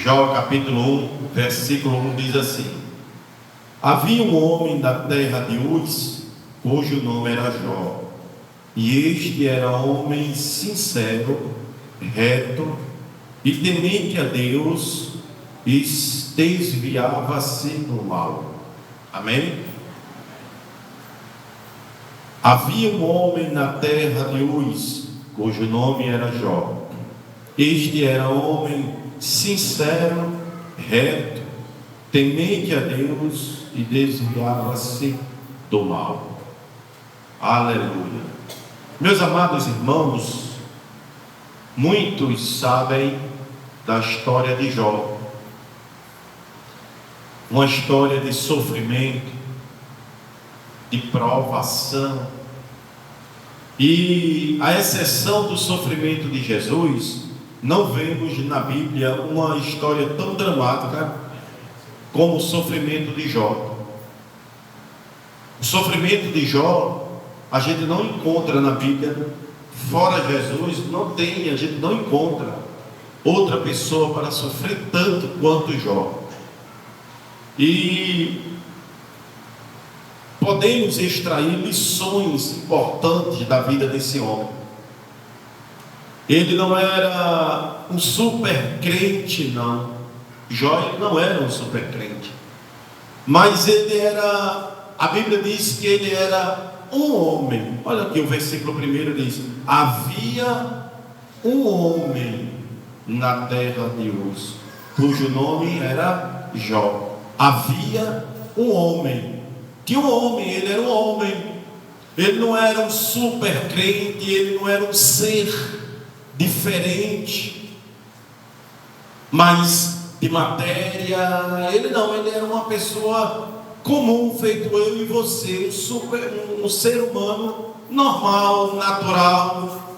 Jó capítulo 1, versículo 1 diz assim: havia um homem da terra de Uz, cujo nome era Jó, e este era homem sincero, reto e temente a Deus, e desviava-se do mal. Amém? Havia um homem na terra de Uz, cujo nome era Jó. Este era homem sincero, reto, temente a Deus e desviava-se do mal. Aleluia. Meus amados irmãos, muitos sabem da história de Jó. Uma história de sofrimento, de provação. E a exceção do sofrimento de Jesus, não vemos na Bíblia uma história tão dramática como o sofrimento de Jó. O sofrimento de Jó a gente não encontra na Bíblia. Fora Jesus, a gente não encontra outra pessoa para sofrer tanto quanto Jó. E podemos extrair lições importantes da vida desse homem. Ele não era um super crente, não. Jó não era um super crente, mas ele era, a Bíblia diz que ele era um homem. Olha aqui o versículo 1 diz: havia um homem na terra de Uz, cujo nome era Jó. Havia um homem. Tinha um homem, ele era um homem. Ele não era um super crente, ele não era um ser diferente, mas de matéria, ele era uma pessoa comum, feito eu e você, um ser humano normal, natural,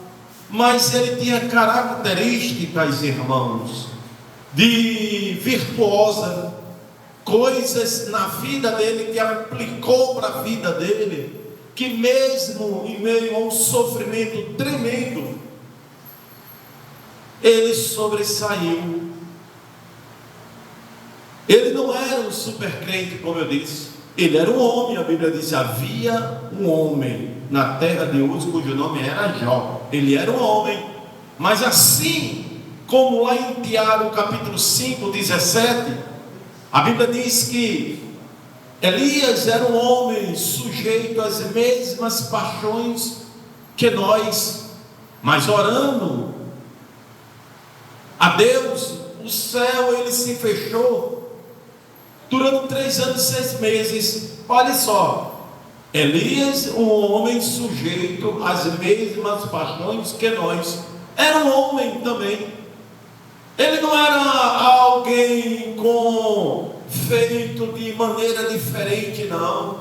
mas ele tinha características, irmãos, de virtuosa, coisas na vida dele que aplicou para a vida dele, que mesmo em meio a um sofrimento tremendo, ele sobressaiu. Ele não era um super crente, como eu disse. Ele era um homem. A Bíblia diz: havia um homem na terra de Uz, cujo nome era Jó. Ele era um homem. Mas assim como lá em Tiago capítulo 5, 17, a Bíblia diz que Elias era um homem sujeito às mesmas paixões que nós, mas orando a Deus, o céu ele se fechou durante 3 anos e 6 meses. Olha só, Elias, um homem sujeito às mesmas paixões que nós, era um homem também. Ele não era alguém feito de maneira diferente, não.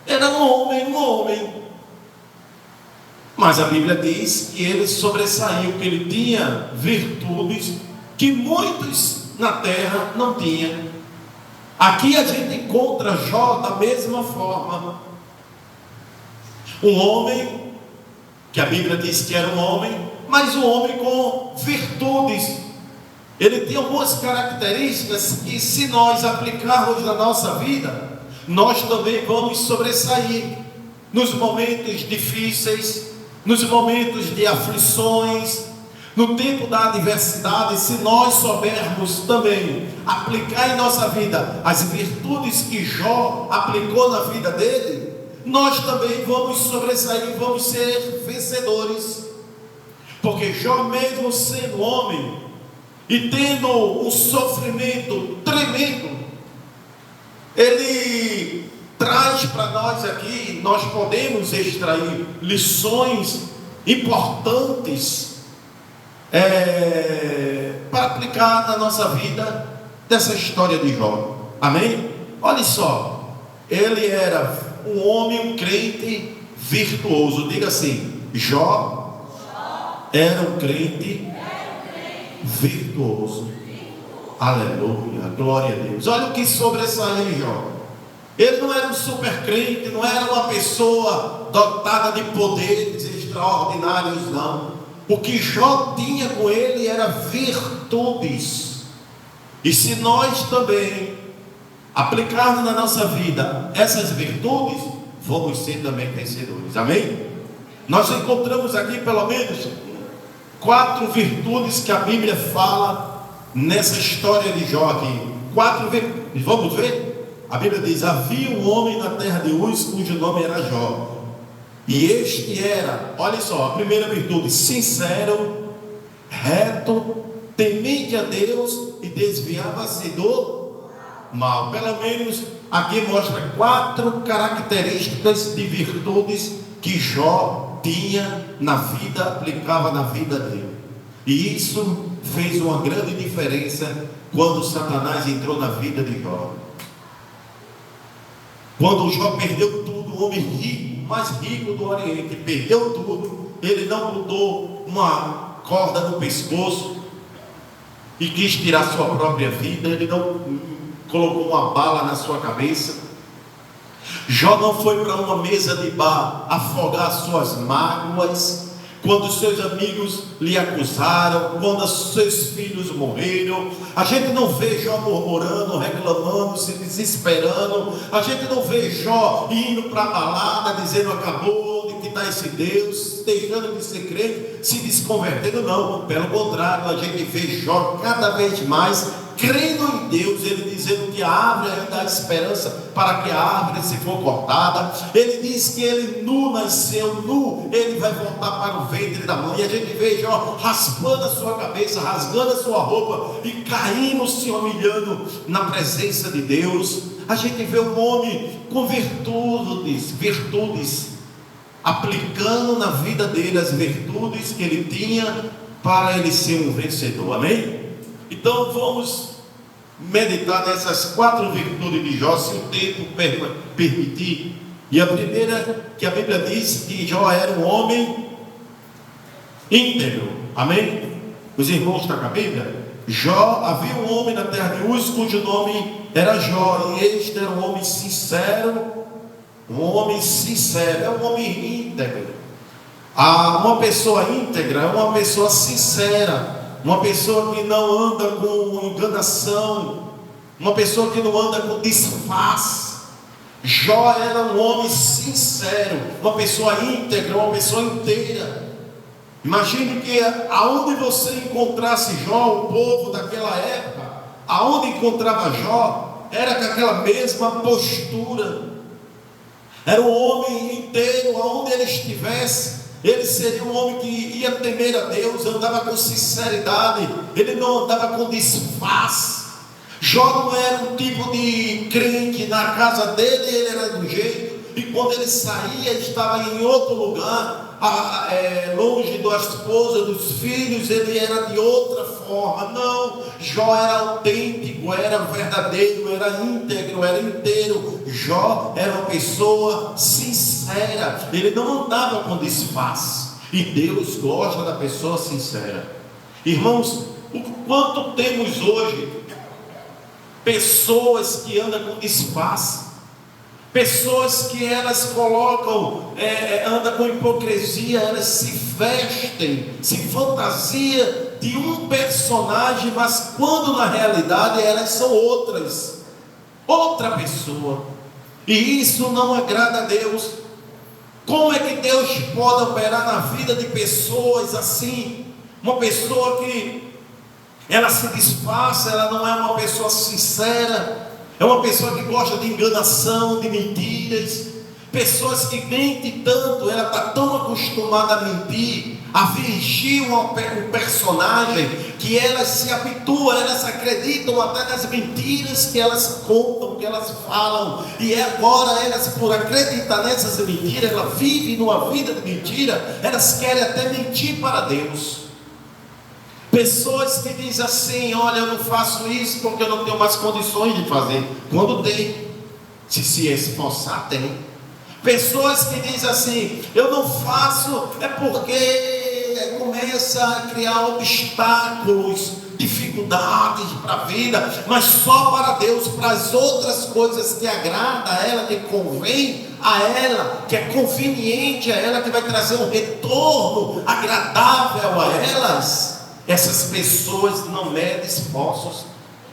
Era um homem. Mas a Bíblia diz que ele sobressaiu, que ele tinha virtudes que muitos na terra não tinham. Aqui a gente encontra Jó da mesma forma. Um homem, que a Bíblia diz que era um homem, mas um homem com virtudes. Ele tinha algumas características que, se nós aplicarmos na nossa vida, nós também vamos sobressair nos momentos difíceis, nos momentos de aflições, no tempo da adversidade. Se nós soubermos também aplicar em nossa vida as virtudes que Jó aplicou na vida dele, nós também vamos sobressair, vamos ser vencedores. Porque Jó, mesmo sendo homem e tendo um sofrimento tremendo, ele traz para nós aqui, nós podemos extrair lições importantes para aplicar na nossa vida dessa história de Jó. Amém? Olha só, ele era um homem, um crente virtuoso. Diga assim: Jó era um crente virtuoso. Aleluia, glória a Deus. Olha o que sobressaiu em Jó. Ele não era um super crente, não era uma pessoa dotada de poderes extraordinários, não. O que Jó tinha com ele era virtudes. E se nós também aplicarmos na nossa vida essas virtudes, vamos ser também vencedores. Amém? Nós encontramos aqui pelo menos 4 virtudes que a Bíblia fala nessa história de Jó aqui. 4 virtudes. Vamos ver? A Bíblia diz: havia um homem na terra de Uz cujo nome era Jó. E este era, olha só, a primeira virtude: sincero, reto, temente a Deus e desviava-se do mal. Pelo menos aqui mostra 4 características de virtudes que Jó tinha na vida, aplicava na vida dele. E isso fez uma grande diferença quando Satanás entrou na vida de Jó. Quando Jó perdeu tudo, o homem rico, mais rico do Oriente, perdeu tudo, ele não botou uma corda no pescoço e quis tirar sua própria vida, ele não colocou uma bala na sua cabeça. Jó não foi para uma mesa de bar afogar suas mágoas quando seus amigos lhe acusaram, quando seus filhos morreram. A gente não vê Jó murmurando, reclamando, se desesperando. A gente não vê Jó indo para a balada dizendo acabou, de que está esse Deus, deixando de ser crente, se desconvertendo. Não, pelo contrário, a gente vê Jó cada vez mais crendo em Deus, ele dizendo que a árvore ainda há esperança para que a árvore, se for cortada. Ele diz que ele nu nasceu, nu ele vai voltar para o ventre da mãe. E a gente vê Jó raspando a sua cabeça, rasgando a sua roupa e caindo, se humilhando na presença de Deus. A gente vê um homem com virtudes, aplicando na vida dele as virtudes que ele tinha para ele ser um vencedor. Amém? Então vamos meditar nessas 4 virtudes de Jó, se o tempo permitir. E a primeira, que a Bíblia diz que Jó era um homem íntegro. Amém? Os irmãos estão com a Bíblia? Jó, havia um homem na terra de Uz cujo nome era Jó, e este era um homem sincero. Um homem sincero, é um homem íntegro. Uma pessoa íntegra é uma pessoa sincera, uma pessoa que não anda com enganação, uma pessoa que não anda com disfarce. Jó era um homem sincero, uma pessoa íntegra, uma pessoa inteira. Imagine que aonde você encontrasse Jó, o povo daquela época, aonde encontrava Jó, era com aquela mesma postura. Era um homem inteiro, aonde ele estivesse, ele seria um homem que ia temer a Deus, andava com sinceridade, ele não andava com disfarce. Jó não era um tipo de crente, na casa dele ele era de um jeito, e quando ele saía, estava em outro lugar, longe da esposa, dos filhos, ele era de outra forma. Não, Jó era autêntico, era verdadeiro, era íntegro, era inteiro. Jó era uma pessoa sincera, ele não andava com disfarce, e Deus gosta da pessoa sincera. Irmãos, o quanto temos hoje pessoas que andam com disfarce, pessoas que elas colocam, andam com hipocrisia, elas se vestem, se fantasia de um personagem, mas quando na realidade elas são outra pessoa, e isso não agrada a Deus. Como é que Deus pode operar na vida de pessoas assim? Uma pessoa que ela se disfarça, ela não é uma pessoa sincera, é uma pessoa que gosta de enganação, de mentiras. Pessoas que mentem tanto, ela está tão acostumada a mentir, a fingir um personagem, que elas se habituam, elas acreditam até nas mentiras que elas contam, que elas falam. E agora elas, por acreditar nessas mentiras, elas vivem numa vida de mentira, elas querem até mentir para Deus. Pessoas que dizem assim: olha, eu não faço isso porque eu não tenho mais condições de fazer. Quando tem, se esforçar, tem. Pessoas que dizem assim: eu não faço é porque começa a criar obstáculos, dificuldades para a vida, mas só para Deus, para as outras coisas que agrada a ela, que convém a ela, que é conveniente a ela, que vai trazer um retorno agradável a elas. Essas pessoas não medem esforços,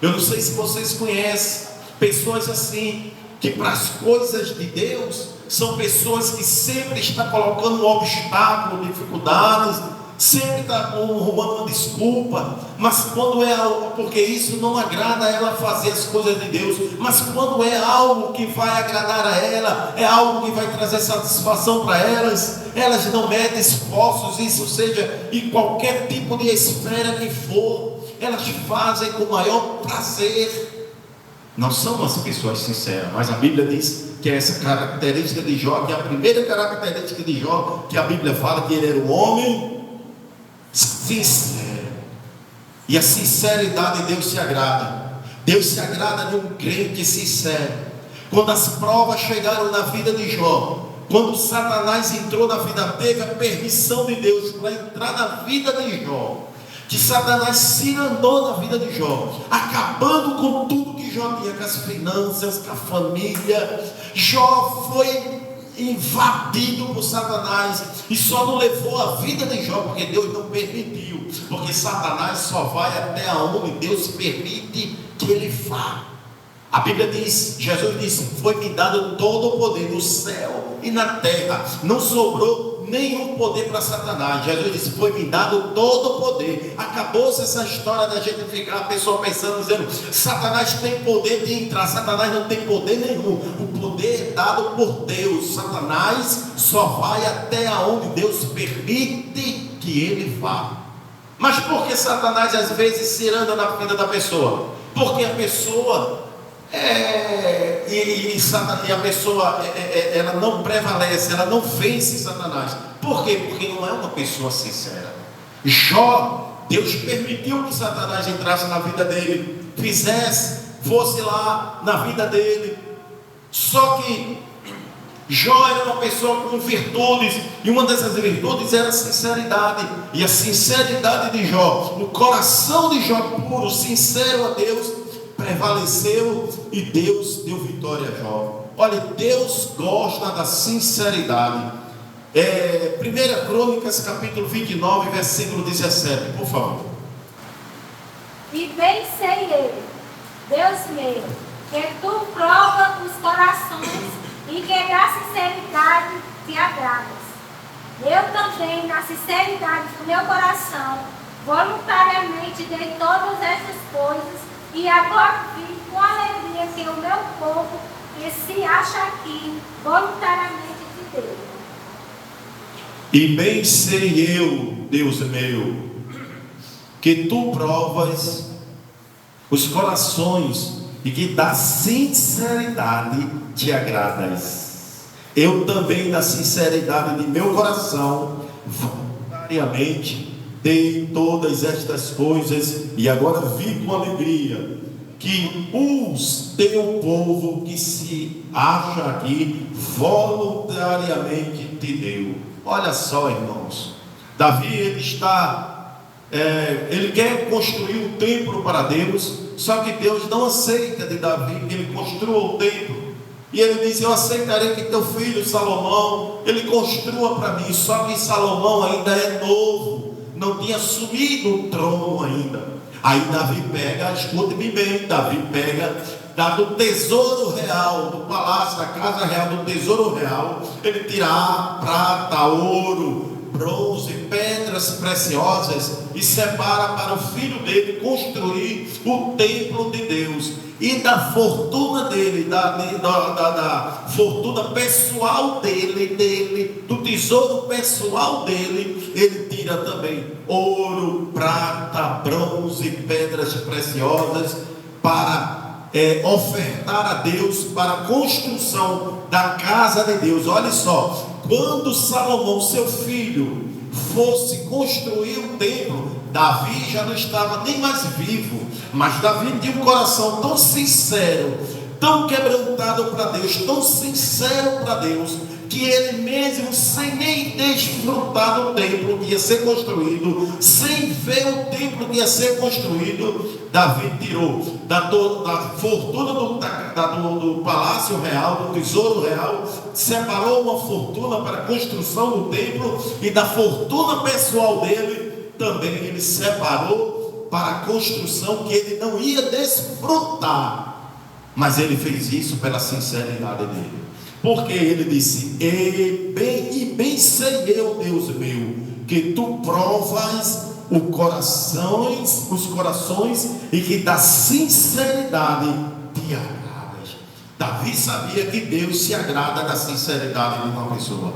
Eu não sei se vocês conhecem pessoas assim, que para as coisas de Deus são pessoas que sempre estão colocando um obstáculo, dificuldades, sempre está arrumando uma desculpa, mas quando é algo, porque isso não agrada a ela fazer as coisas de Deus, mas quando é algo que vai agradar a ela, é algo que vai trazer satisfação para elas, elas não metem esforços, isso seja em qualquer tipo de esfera que for, elas fazem com o maior prazer. Não são as pessoas sinceras, mas a Bíblia diz que é essa característica de Jó, que é a primeira característica de Jó, que a Bíblia fala que ele era um homem sincero. E a sinceridade de Deus se agrada. Deus se agrada de um crente sincero. Quando as provas chegaram na vida de Jó, quando Satanás entrou na vida, teve a permissão de Deus para entrar na vida de Jó, que Satanás se andou na vida de Jó, acabando com tudo que Jó tinha, com as finanças, com a família. Jó foi invadido por Satanás, e só não levou a vida de Jó porque Deus não permitiu, porque Satanás só vai até onde Deus permite que ele vá. A Bíblia diz, Jesus disse: foi-me dado todo o poder no céu e na terra, não sobrou nenhum poder para Satanás. Jesus disse: foi-me dado todo o poder. Acabou-se essa história da gente ficar, a pessoa pensando, dizendo: Satanás tem poder de entrar. Satanás não tem poder nenhum. O poder é dado por Deus. Satanás só vai até onde Deus permite que ele vá. Mas por que Satanás às vezes se anda na vida da pessoa? Porque a pessoa a pessoa ela não prevalece, ela não vence Satanás. Por quê? Porque não é uma pessoa sincera. Jó, Deus permitiu que Satanás entrasse na vida dele, fosse lá na vida dele. Só que Jó era uma pessoa com virtudes, e uma dessas virtudes era a sinceridade. E a sinceridade de Jó, o coração de Jó puro, sincero a Deus, prevaleceu, e Deus deu vitória a Jó. Olha, Deus gosta da sinceridade. 1 Crônicas capítulo 29, versículo 17, por favor. E bem sei eu, Deus meu, que tu provas os corações e que da sinceridade te agradas. Eu também, na sinceridade do meu coração, voluntariamente dei todas essas coisas, e agora vi com alegria que o meu povo, que se acha aqui, voluntariamente te deu. E bem sei eu, Deus meu, que tu provas os corações e que da sinceridade te agradas. Eu também, na sinceridade de meu coração, voluntariamente dei todas estas coisas, e agora vi com alegria que os teu povo que se acha aqui voluntariamente te deu. Olha só, irmãos, Davi ele quer construir um templo para Deus, só que Deus não aceita de Davi que ele construa o templo. E ele diz: eu aceitarei que teu filho Salomão, ele construa para mim. Só que Salomão ainda é novo, não tinha assumido o trono ainda. Aí Davi pega, escute-me bem, Davi pega do tesouro real, do palácio, da casa real, do tesouro real, ele tira prata, ouro, bronze, pedras preciosas, e separa para o filho dele construir o templo de Deus. E da fortuna dele, da fortuna pessoal dele, do tesouro pessoal dele, ele tira também ouro, prata, bronze, pedras preciosas, para ofertar a Deus para a construção da casa de Deus. Olha só, quando Salomão, seu filho, fosse construir o templo, Davi já não estava nem mais vivo, mas Davi tinha um coração tão sincero, tão quebrantado para Deus, tão sincero para Deus, que ele mesmo, sem nem desfrutar do templo que ia ser construído, sem ver o templo que ia ser construído, Davi tirou da fortuna do palácio real, do tesouro real, separou uma fortuna para a construção do templo, e da fortuna pessoal dele também ele separou para a construção que ele não ia desfrutar, mas ele fez isso pela sinceridade dele, porque ele disse: bem sei eu, Deus meu, que tu provas os corações e que da sinceridade te agradas. Davi sabia que Deus se agrada da sinceridade de uma pessoa.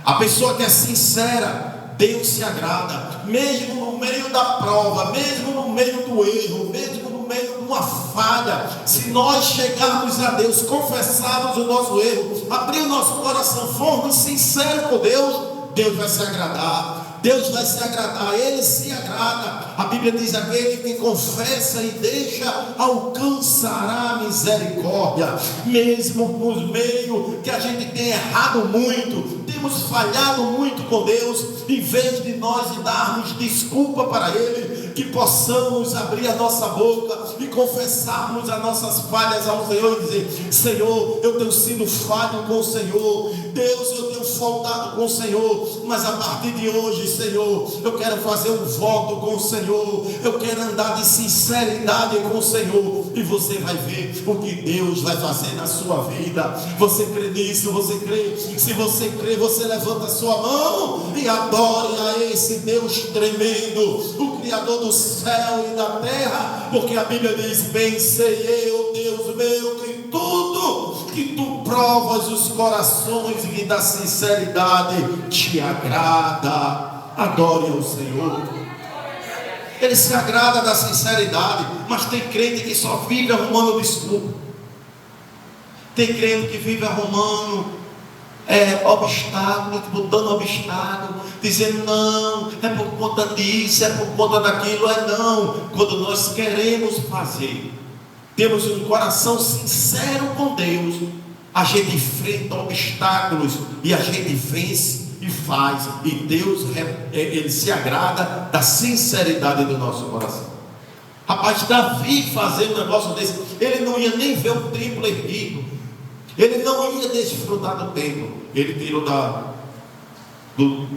A pessoa que é sincera, Deus se agrada, mesmo no meio da prova, mesmo no meio do erro, mesmo no meio de uma falha. Se nós chegarmos a Deus, confessarmos o nosso erro, abrir o nosso coração, formos sinceros com Deus, Deus vai se agradar. Deus vai se agradar, Ele se agrada. A Bíblia diz: aquele que confessa e deixa alcançará misericórdia. Mesmo no meio que a gente tem errado muito, temos falhado muito com Deus, em vez de nós darmos desculpa para Ele, que possamos abrir a nossa boca e confessarmos as nossas falhas ao Senhor e dizer: Senhor, eu tenho sido falho com o Senhor, Deus, eu tenho faltado com o Senhor, mas a partir de hoje, Senhor, eu quero fazer um voto com o Senhor, eu quero andar de sinceridade com o Senhor. E você vai ver o que Deus vai fazer na sua vida. Você crê nisso? Você crê? Se você crê, você levanta a sua mão e adore a esse Deus tremendo, o Criador do céu e da terra, porque a Bíblia diz: bem sei eu, Deus meu, que tudo que tu provas os corações e que da sinceridade te agrada. Adore ao Senhor. Ele se agrada da sinceridade. Mas tem crente que só vive arrumando desculpa. Tem crente que vive arrumando obstáculo, botando obstáculo, dizendo: não, é por conta disso, é por conta daquilo. Não, quando nós queremos fazer, temos um coração sincero com Deus, a gente enfrenta obstáculos e a gente vence e faz, e Deus Ele se agrada da sinceridade do nosso coração. Rapaz, Davi fazer um negócio desse, ele não ia nem ver o templo erguido, ele não ia desfrutar do templo. Ele tirou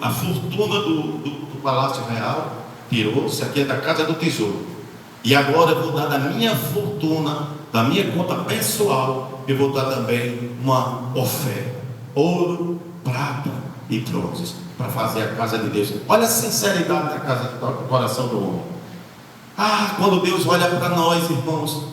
a fortuna do palácio real, tirou. Isso aqui é da casa do tesouro, e agora eu vou dar da minha fortuna, da minha conta pessoal, eu vou dar também uma oferta: ouro, prata e bronze, para fazer a casa de Deus. Olha a sinceridade da casa do coração do homem. Quando Deus olha para nós, irmãos,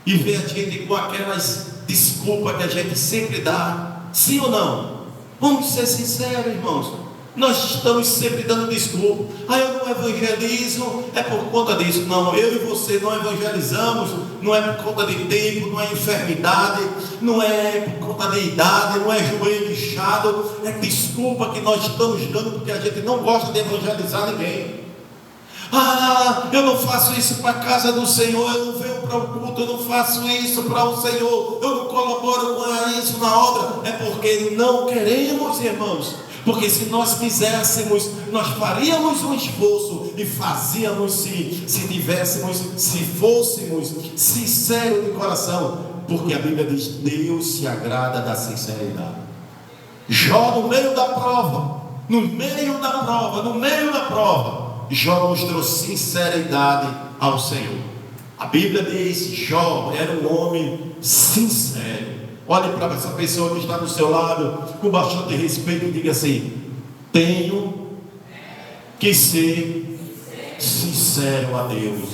e vê a gente com aquelas desculpas que a gente sempre dá, sim ou não? Vamos ser sinceros, irmãos. Nós estamos sempre dando desculpa: eu não evangelizo, é por conta disso. Não, eu e você não evangelizamos, não é por conta de tempo, não é enfermidade, não é por conta de idade, não é joelho inchado, é desculpa que nós estamos dando porque a gente não gosta de evangelizar ninguém. Eu não faço isso para a casa do Senhor, eu não venho para o culto, eu não faço isso para o Senhor, eu não colaboro com isso na obra. É porque não queremos, irmãos. Porque se nós quiséssemos, nós faríamos um esforço e fazíamos se fôssemos sinceros de coração. Porque a Bíblia diz: Deus se agrada da sinceridade. Jó, no meio da prova, Jó mostrou sinceridade ao Senhor. A Bíblia diz: Jó era um homem sincero. Olhe para essa pessoa que está do seu lado com bastante respeito e diga assim: tenho que ser sincero a Deus.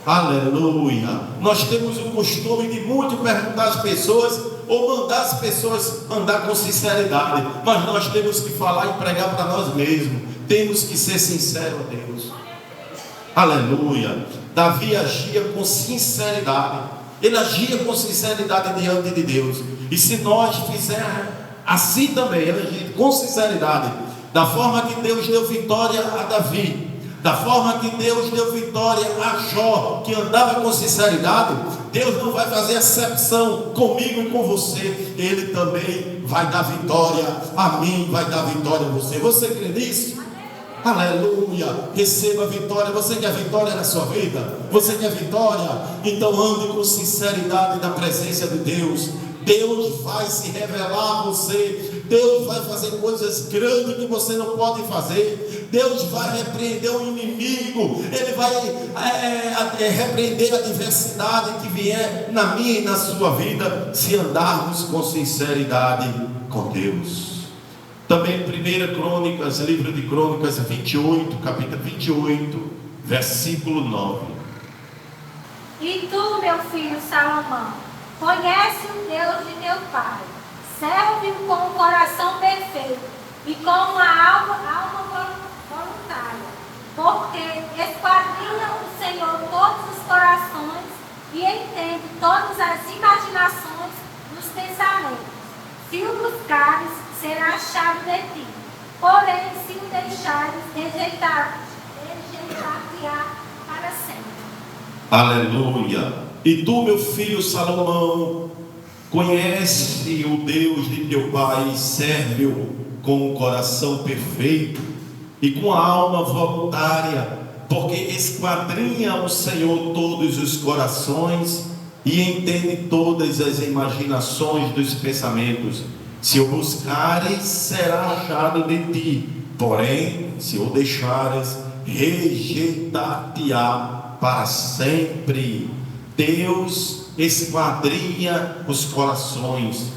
Aleluia. Nós temos o costume de muito perguntar às pessoas, ou mandar as pessoas andar com sinceridade, mas nós temos que falar e pregar para nós mesmos. Temos que ser sinceros a Deus. Aleluia. Davi agia com sinceridade. Ele agia com sinceridade diante de Deus. E se nós fizermos assim também, ele agia com sinceridade, da forma que Deus deu vitória a Davi, da forma que Deus deu vitória a Jó, que andava com sinceridade, Deus não vai fazer exceção comigo e com você. Ele também vai dar vitória a mim, vai dar vitória a você. Você crê nisso? Aleluia. Receba vitória. Você quer vitória na sua vida? Você quer vitória? Então ande com sinceridade na presença de Deus. Deus vai se revelar a você. Deus vai fazer coisas grandes que você não pode fazer. Deus vai repreender o inimigo. Ele vai repreender a adversidade que vier na minha e na sua vida, se andarmos com sinceridade com Deus. Também 1 Crônicas, livro de Crônicas 28, capítulo 28, versículo 9. E tu, meu filho Salomão, conhece o Deus de teu pai, serve-o com um coração perfeito e com uma alma voluntária, porque esquadrinha o Senhor todos os corações e entende todas as imaginações dos pensamentos. Se o buscares, será achado de ti, porém se o deixares, rejeitar-te-á para sempre. Aleluia! E tu, meu filho Salomão, conhece o Deus de teu pai, serve-o com um coração perfeito e com a alma voluntária, porque esquadrinha o Senhor todos os corações e entende todas as imaginações dos pensamentos. Se o buscares, será achado de ti, porém, se o deixares, rejeitar-te-á para sempre. Deus esquadrinha os corações.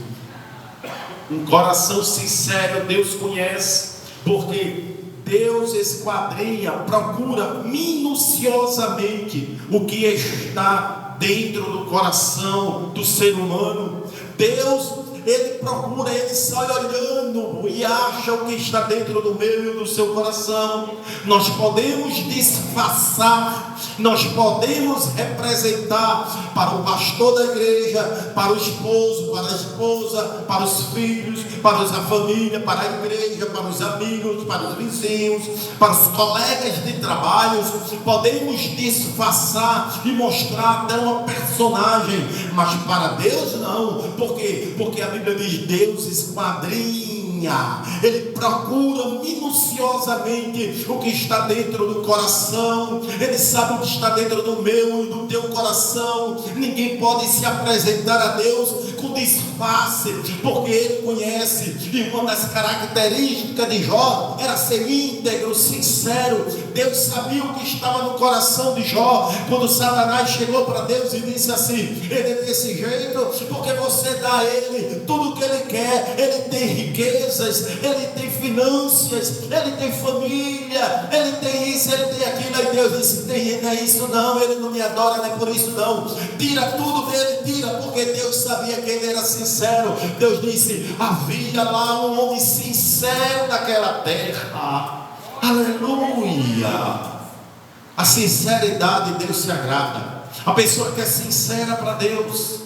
Um coração sincero Deus conhece, porque Deus esquadrinha, procura minuciosamente o que está dentro do coração do ser humano. Deus, Ele procura, Ele sai olhando e acha o que está dentro do meu e do seu coração. Nós podemos disfarçar, nós podemos representar para o pastor da igreja, para o esposo, para a esposa, para os filhos, para a família, para a igreja, para os amigos, para os vizinhos, para os colegas de trabalho. Podemos disfarçar e mostrar até uma personagem, mas para Deus não. Por quê? Porque a Bíblia diz: Deus esquadrinha, Ele procura minuciosamente o que está dentro do coração. Ele sabe o que está dentro do meu e do teu coração. Ninguém pode se apresentar a Deus com disfarce, porque Ele conhece. E uma das características de Jó era ser íntegro, sincero. Deus sabia o que estava no coração de Jó. Quando Satanás chegou para Deus e disse assim: ele é desse jeito porque você dá a ele tudo o que ele quer. Ele tem riquezas, ele tem finanças, ele tem família, ele tem isso, ele tem aquilo. Aí Deus disse: não é isso não, ele não me adora, não é por isso não. Tira tudo dele, tira, porque Deus sabia que ele era sincero. Deus disse: havia lá um homem sincero naquela terra. Aleluia! A sinceridade Deus se agrada. A pessoa que é sincera para Deus,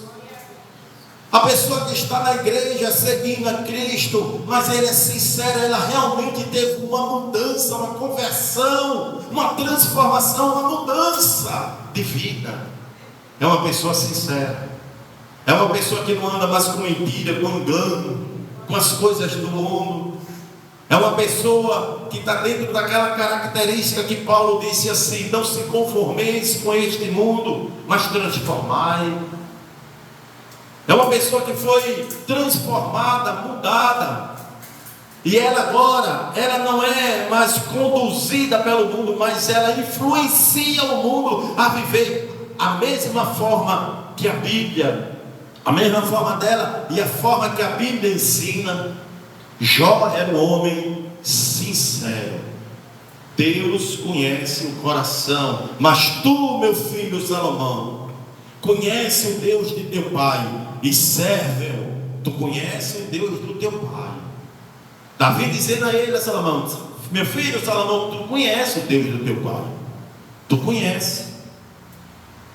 a pessoa que está na igreja seguindo a Cristo, mas ele é sincero, ela realmente teve uma mudança, uma conversão, uma transformação, uma mudança de vida. É uma pessoa sincera, é uma pessoa que não anda mais com mentira, com engano, com as coisas do mundo. É uma pessoa que está dentro daquela característica que Paulo disse assim: não se conformeis com este mundo, mas transformai. É uma pessoa que foi transformada, mudada. E ela agora, ela não é mais conduzida pelo mundo, mas ela influencia o mundo a viver a mesma forma que a Bíblia, a mesma forma dela e a forma que a Bíblia ensina. Jó era um homem sincero. Deus conhece o coração. Mas tu, meu filho Salomão, conhece o Deus de teu pai e serve-o. Tu conhece o Deus do teu pai. Davi dizendo a ele, a Salomão: meu filho Salomão, tu conhece o Deus do teu pai. Tu conhece.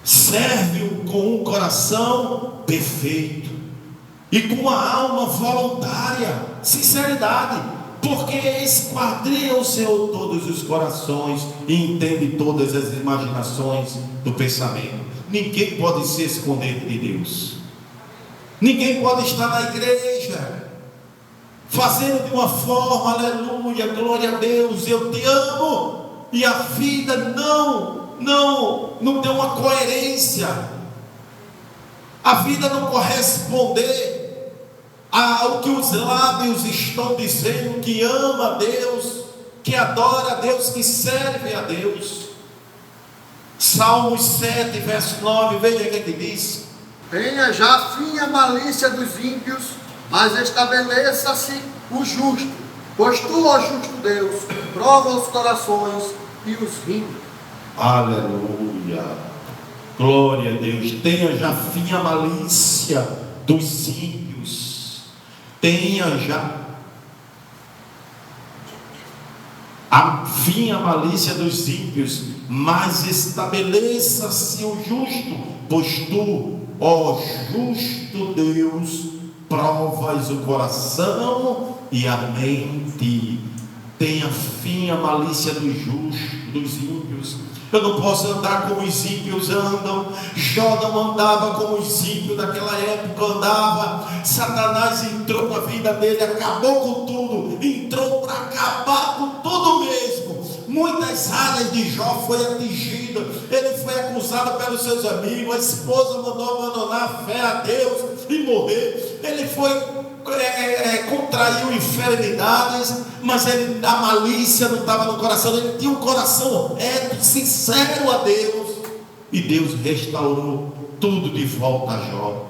Serve-o com um coração perfeito e com uma alma voluntária, sinceridade, porque esquadrinha o Senhor todos os corações e entende todas as imaginações do pensamento. Ninguém pode se esconder de Deus. Ninguém pode estar na igreja fazendo de uma forma, aleluia, glória a Deus, eu te amo, e a vida não tem uma coerência. A vida não corresponder. o que os lábios estão dizendo, que ama a Deus, que adora a Deus, que serve a Deus. Salmos 7, verso 9, veja o que diz: tenha já fim a malícia dos ímpios, mas estabeleça-se o justo, pois tu, ó justo Deus, prova os corações e os rins. Aleluia, glória a Deus. Tenha já fim a malícia dos ímpios, tenha já fim a malícia dos ímpios, mas estabeleça-se o justo, pois tu, ó justo Deus, provas o coração e a mente. Tenha fim a malícia dos justos, dos ímpios. Eu não posso andar como os ímpios andam. Jó não andava como os ímpios daquela época andava. Satanás entrou na vida dele, acabou com tudo, entrou para acabar com tudo mesmo. Muitas áreas de Jó foi atingida. Ele foi acusado pelos seus amigos. A esposa mandou abandonar a fé a Deus e morrer. Ele foi contraiu enfermidades, mas a malícia não estava no coração. Ele tinha um coração reto, sincero a Deus, e Deus restaurou tudo de volta a Jó.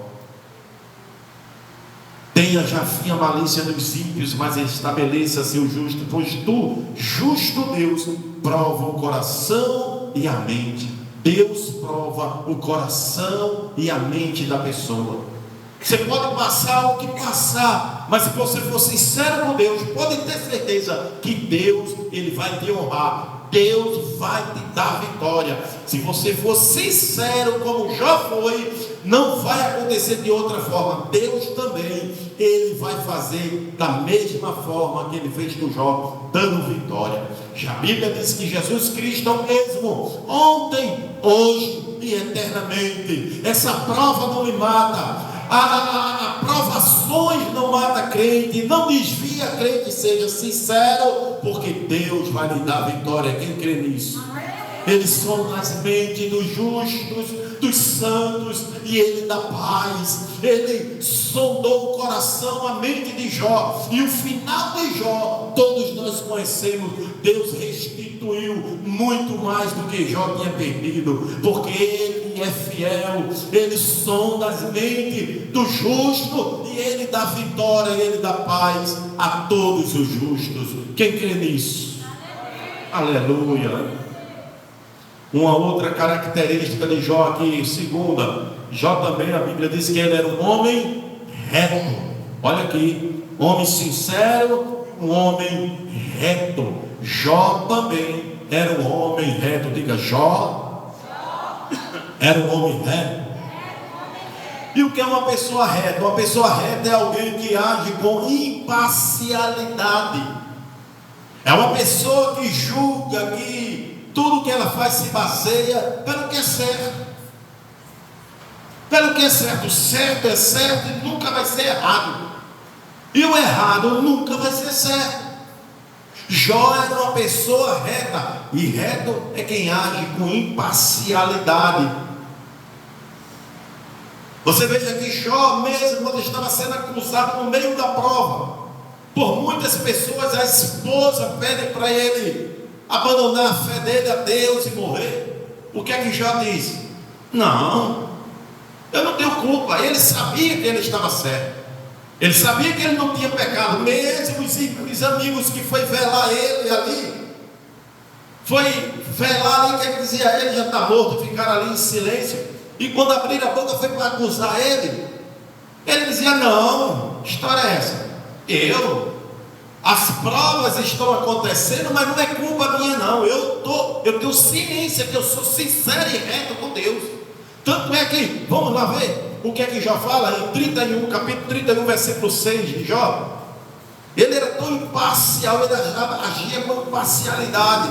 Tenha já fim a malícia dos ímpios, mas estabeleça-se o justo, pois tu, justo Deus, prova o coração e a mente. Deus prova o coração e a mente da pessoa. Você pode passar o que passar, mas se você for sincero com Deus, pode ter certeza que Deus, Ele vai te honrar. Deus vai te dar vitória. Se você for sincero como Jó foi, não vai acontecer de outra forma. Deus também, Ele vai fazer da mesma forma que Ele fez com Jó, dando vitória. Já a Bíblia diz que Jesus Cristo é o mesmo, ontem, hoje e eternamente. Essa prova não me mata. Provações não mata crente, não desvia crente. Seja sincero, porque Deus vai lhe dar vitória. Quem crê nisso? Ele sonda as mentes dos justos, dos santos, e Ele dá paz. Ele sondou o coração, a mente de Jó, e o final de Jó todos nós conhecemos. Deus restituiu muito mais do que Jó tinha perdido, porque Ele é fiel. Ele sonda as mentes do justo, e Ele dá vitória, Ele dá paz a todos os justos. Quem crê nisso? Aleluia. Uma outra característica de Jó aqui, segunda, Jó também, a Bíblia diz que ele era um homem reto. Olha aqui, homem sincero, um homem reto. Jó também era um homem reto. Diga, Jó era um homem reto. E o que é uma pessoa reta? Uma pessoa reta é alguém que age com imparcialidade. É uma pessoa que julga, que tudo que ela faz se baseia pelo que é certo. Pelo que é certo. Certo é certo e nunca vai ser errado. E o errado nunca vai ser certo. Jó era uma pessoa reta. E reto é quem age com imparcialidade. Você veja que Jó, mesmo quando estava sendo acusado no meio da prova, por muitas pessoas, a esposa pede para ele abandonar a fé dele a Deus e morrer. O que é que Jó diz? Não, eu não tenho culpa. Ele sabia que ele estava certo. Ele sabia que ele não tinha pecado. Mesmo os amigos que foi velar ele ali, foi velar ali, que ele dizia, ele já está morto, ficaram ali em silêncio. E quando abriram a boca foi para acusar ele, ele dizia, não, que história é essa? As provas estão acontecendo, mas não é culpa minha não. Eu tenho ciência que eu sou sincero e reto com Deus. Tanto é que, vamos lá ver o que é que Jó fala em capítulo 31, versículo 6 de Jó. Ele era tão imparcial, ele agia com imparcialidade.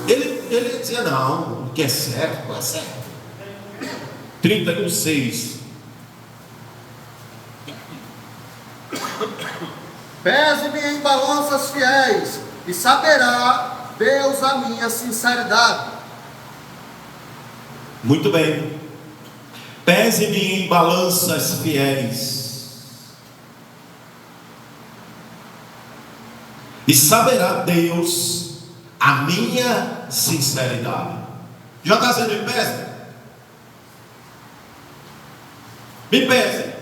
Ele dizia, não, o que é certo, não é certo. 31, 6. Pese-me em balanças fiéis, e saberá Deus a minha sinceridade. Muito bem. Pese-me em balanças fiéis. e saberá Deus a minha sinceridade. Já está sendo me pese? Me pese.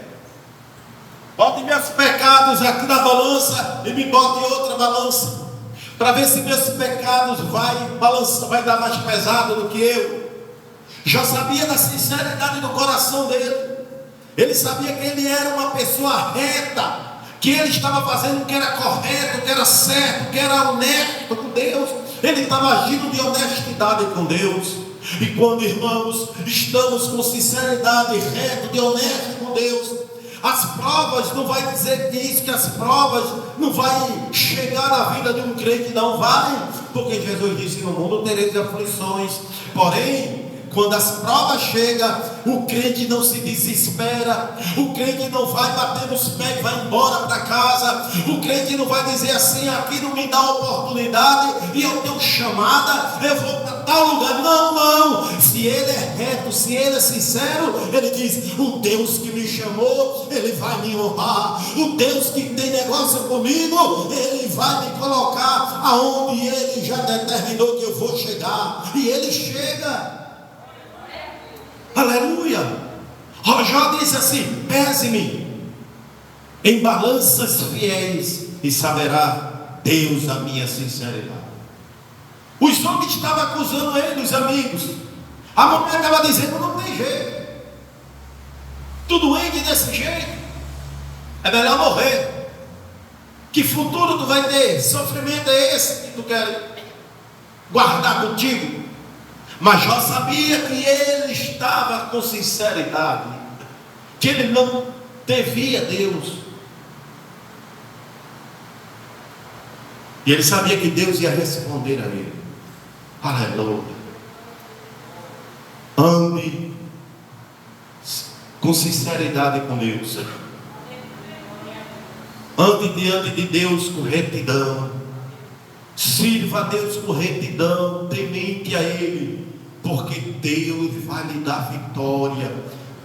Bote meus pecados aqui na balança e me bote em outra balança, para ver se meus pecados vai dar mais pesado do que eu. Já sabia da sinceridade do coração dele. Ele sabia que ele era uma pessoa reta, que ele estava fazendo o que era correto, o que era certo, o que era honesto com Deus. Ele estava agindo de honestidade com Deus. E quando, irmãos, estamos com sinceridade, reto, de honesto com Deus, as provas não vai dizer que isso, que as provas não vai chegar na vida de um crente, não vai, porque Jesus disse: no mundo tereis aflições, porém, quando as provas chegam, o crente não se desespera, o crente não vai bater nos pés e vai embora para casa, o crente não vai dizer assim: aqui não me dá oportunidade e eu tenho chamada, eu vou para tal lugar. Não, não. Se ele é reto, se ele é sincero, ele diz: o Deus que me chamou, ele vai me honrar. O Deus que tem negócio comigo, ele vai me colocar aonde ele já determinou que eu vou chegar. E ele chega. Aleluia. Jó disse assim: pese-me em balanças fiéis e saberá Deus a minha sinceridade. Os homens estavam acusando ele, os amigos. A mulher estava dizendo: não tem jeito, tu doente desse jeito, é melhor morrer. Que futuro tu vai ter? Sofrimento é esse que tu quer guardar contigo? Mas Jó sabia que ele estava com sinceridade, que ele não devia a Deus. E ele sabia que Deus ia responder a ele. Aleluia. Ande com sinceridade com Deus. Ande diante de Deus com retidão. Sirva a Deus com retidão, temente a Ele, porque Deus vai lhe dar vitória.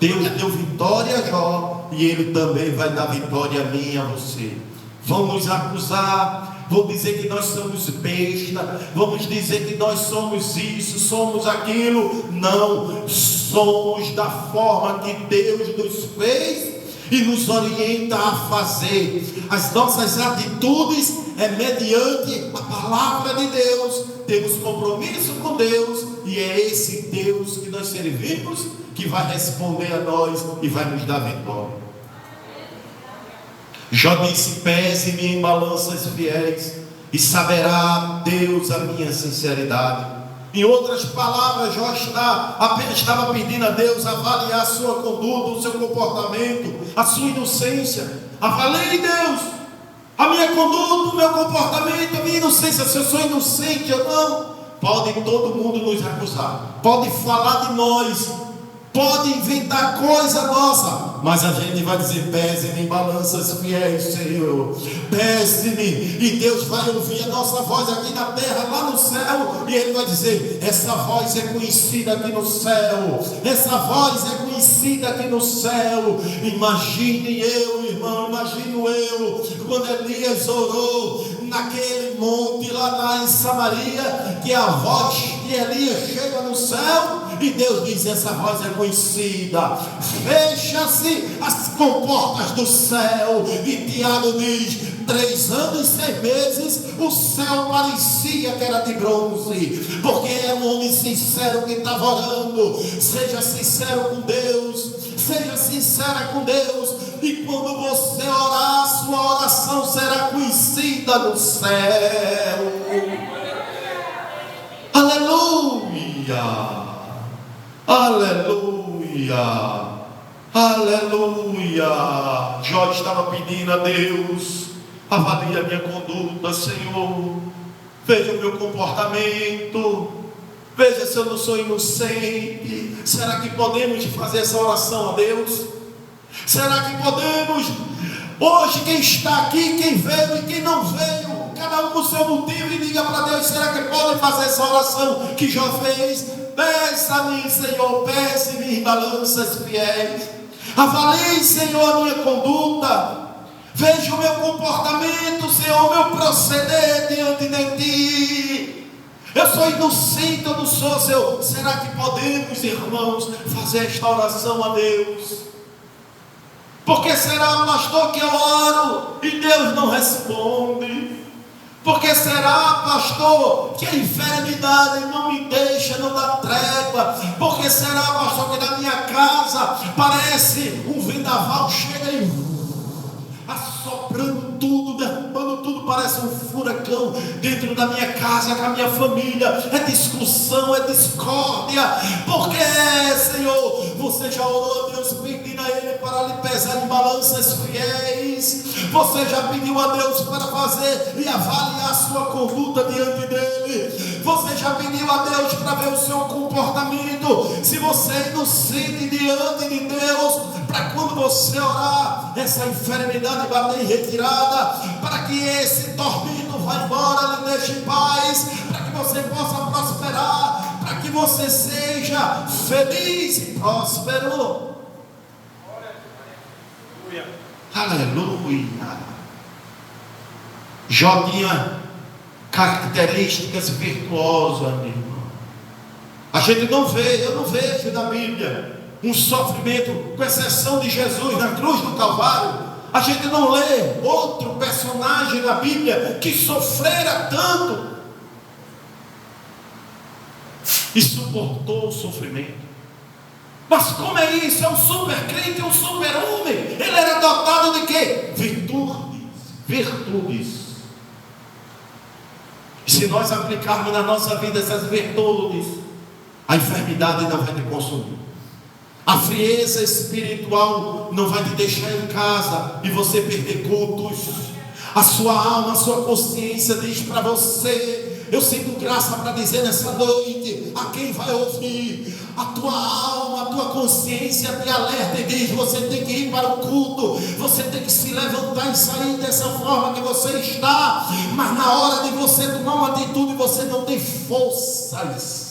Deus deu vitória a Jó, e Ele também vai dar vitória a mim e a você. Vão nos acusar, vão dizer que nós somos besta, vamos dizer que nós somos isso, somos aquilo. Não, somos da forma que Deus nos fez e nos orienta a fazer. As nossas atitudes é mediante a palavra de Deus. Temos compromisso com Deus, e é esse Deus que nós servimos que vai responder a nós e vai nos dar vitória. Jó disse: pese-me em balanças fiéis e saberá Deus a minha sinceridade. Em outras palavras, Jó apenas estava pedindo a Deus avaliar a sua conduta, o seu comportamento, a sua inocência. Avalie, Deus, a minha conduta, o meu comportamento, a minha inocência, se eu sou inocente ou não. Pode todo mundo nos acusar, pode falar de nós, pode inventar coisa nossa, mas a gente vai dizer: pese-me em balanças fiéis, Senhor, pese-me. E Deus vai ouvir a nossa voz aqui na terra, lá no céu, e Ele vai dizer: essa voz é conhecida aqui no céu, essa voz é conhecida aqui no céu. Imagine eu, irmão, imagino eu, quando Elias orou naquele monte lá em Samaria, que a voz de Elias chega no céu, e Deus diz: essa voz é conhecida, fecha-se as comportas do céu. E Tiago diz: 3 anos e 6 meses o céu parecia que era de bronze, porque é um homem sincero que estava orando. Seja sincero com Deus, seja sincera com Deus, e quando você orar, sua oração será conhecida no céu. Aleluia, aleluia, aleluia. Jó estava pedindo a Deus: avalie a minha conduta, Senhor, veja o meu comportamento, veja se eu não sou inocente. Será que podemos fazer essa oração a Deus? Será que podemos? Hoje, quem está aqui, quem veio e quem não veio, cada um com o seu motivo, e diga para Deus: será que podem fazer essa oração que Jó fez? Peça-me, Senhor, pese-me em balanças fiéis. Avalie, Senhor, a minha conduta. Veja o meu comportamento, Senhor, o meu proceder diante de Ti. Eu sou inocente, eu não sou, Senhor. Será que podemos, irmãos, fazer esta oração a Deus? Porque será, pastor, que eu oro e Deus não responde? Porque será, pastor, que a enfermidade não me deixa, não dá trégua? Porque será, pastor, que na minha casa parece um vendaval, chega e assoprando tudo, derrubando tudo, parece um furacão dentro da minha casa, com a minha família? É discussão, é discórdia. Porque, Senhor, você já orou a Deus pedindo a Ele para lhe pesar em balanças fiéis? Você já pediu a Deus para fazer e avaliar a sua conduta diante dEle? Você já pediu a Deus para ver o seu comportamento? Se você é inocente diante de Deus, para quando você orar, essa enfermidade bater em retirada, para que esse tormento vá embora, lhe deixe em paz, para que você possa prosperar, para que você seja feliz e próspero. Aleluia. Jó tinha características virtuosas, meu irmão. A gente não vê, eu não vejo na Bíblia um sofrimento, com exceção de Jesus na cruz do Calvário. A gente não lê outro personagem na Bíblia que sofrera tanto e suportou o sofrimento. Mas como é isso? É um super crente, é um super homem. Ele era dotado de quê? Virtudes. E se nós aplicarmos na nossa vida essas virtudes, a enfermidade não vai te consumir. A frieza espiritual não vai te deixar em casa e você perder cultos. A sua alma, a sua consciência diz para você: eu sinto graça para dizer nessa noite a quem vai ouvir. A tua alma, a tua consciência te alerta e diz: você tem que ir para o culto, você tem que se levantar e sair dessa forma que você está. Mas na hora de você tomar uma atitude, você não tem forças.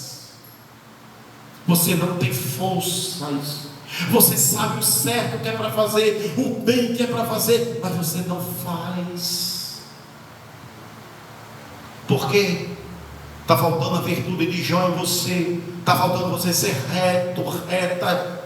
Você não tem forças. Você sabe o certo que é para fazer, o bem que é para fazer, mas você não faz. Por quê? Está faltando a virtude de Jó em você. Está faltando você ser reto, reta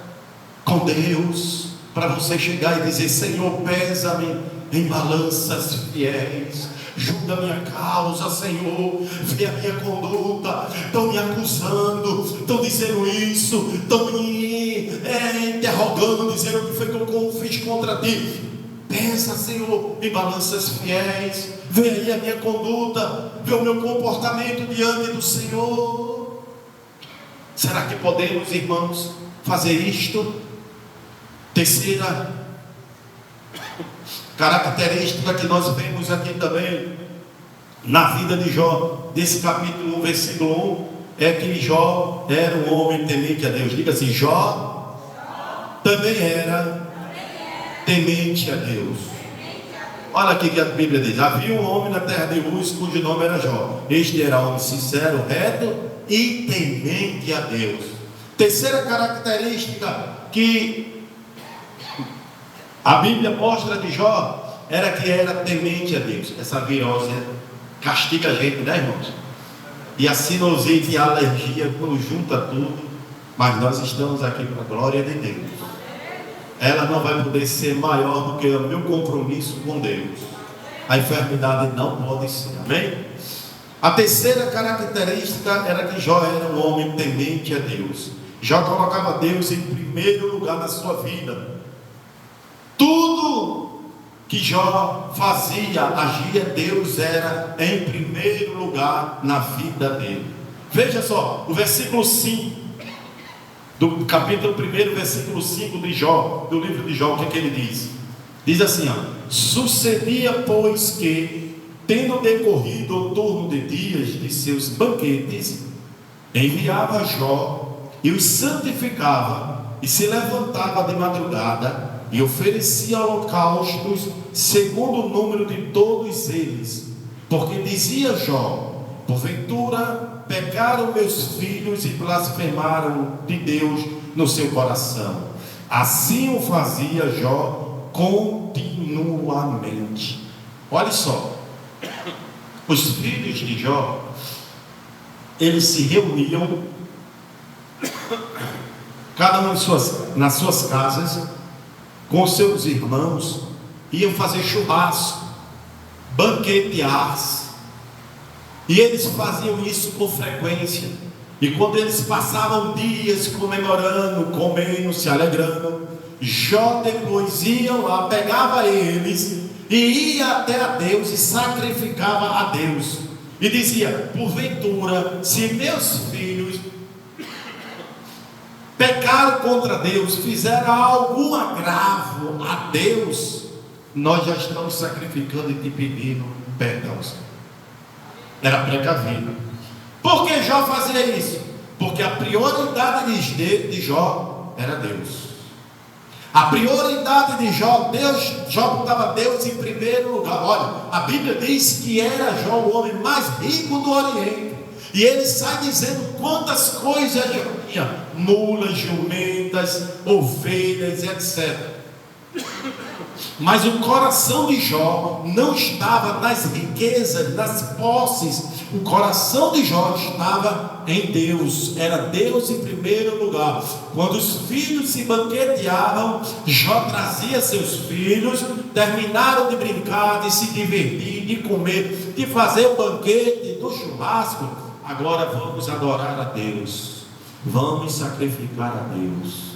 com Deus, para você chegar e dizer: Senhor, pesa-me em balanças fiéis, julga a minha causa, Senhor, vê a minha conduta. Estão me acusando, estão dizendo isso, estão me interrogando, dizendo o que foi que eu fiz contra ti. Pensa, Senhor, em balanças fiéis, vê aí a minha conduta, vê o meu comportamento diante do Senhor. Será que podemos, irmãos, fazer isto? Terceira característica que nós vemos aqui também na vida de Jó, desse capítulo 1, versículo 1, é que Jó era um homem temente a Deus. Diga assim: Jó também era temente a Deus. Olha aqui que a Bíblia diz: havia um homem na terra de Uz, cujo nome era Jó. Este era homem sincero, reto e temente a Deus. Terceira característica que a Bíblia mostra de Jó era que era temente a Deus. Essa virose castiga a gente, né, irmãos? E a sinusite e a alergia, quando junta tudo. Mas nós estamos aqui para a glória de Deus. Ela não vai poder ser maior do que o meu compromisso com Deus. A enfermidade não pode ser, amém? A terceira característica era que Jó era um homem temente a Deus. Jó colocava Deus em primeiro lugar na sua vida. Tudo que Jó fazia, agia, Deus era em primeiro lugar na vida dele. Veja só, o versículo 5 do capítulo 1, versículo 5 de Jó, do livro de Jó, o que é que ele diz? Diz assim, ó: sucedia, pois, que, tendo decorrido o turno de dias de seus banquetes, enviava Jó e os santificava, e se levantava de madrugada e oferecia holocaustos segundo o número de todos eles, porque dizia Jó: porventura pecaram meus filhos e blasfemaram de Deus no seu coração. Assim o fazia Jó com continuamente. Olha só, os filhos de Jó, eles se reuniam, cada um nas suas casas, com seus irmãos, iam fazer churrasco, banquetear-se, e eles faziam isso com frequência. E quando eles passavam dias comemorando, comendo, se alegrando, Jó depois ia lá, pegava eles e ia até a Deus e sacrificava a Deus. E dizia: porventura, se meus filhos pecaram contra Deus, fizeram algum agravo a Deus, nós já estamos sacrificando e te pedindo perdão. Era precavido. Por que Jó fazia isso? Porque a prioridade de Jó era Deus. A prioridade de Jó botava Deus em primeiro lugar. Olha, a Bíblia diz que era Jó o homem mais rico do Oriente. E ele sai dizendo quantas coisas Jó tinha: mulas, jumentas, ovelhas, etc. Mas o coração de Jó não estava nas riquezas, nas posses. O coração de Jó estava em Deus. Era Deus em primeiro lugar. Quando os filhos se banqueteavam, Jó trazia seus filhos, terminaram de brincar, de se divertir, de comer, de fazer o banquete, do churrasco. Agora vamos adorar a Deus, vamos sacrificar a Deus.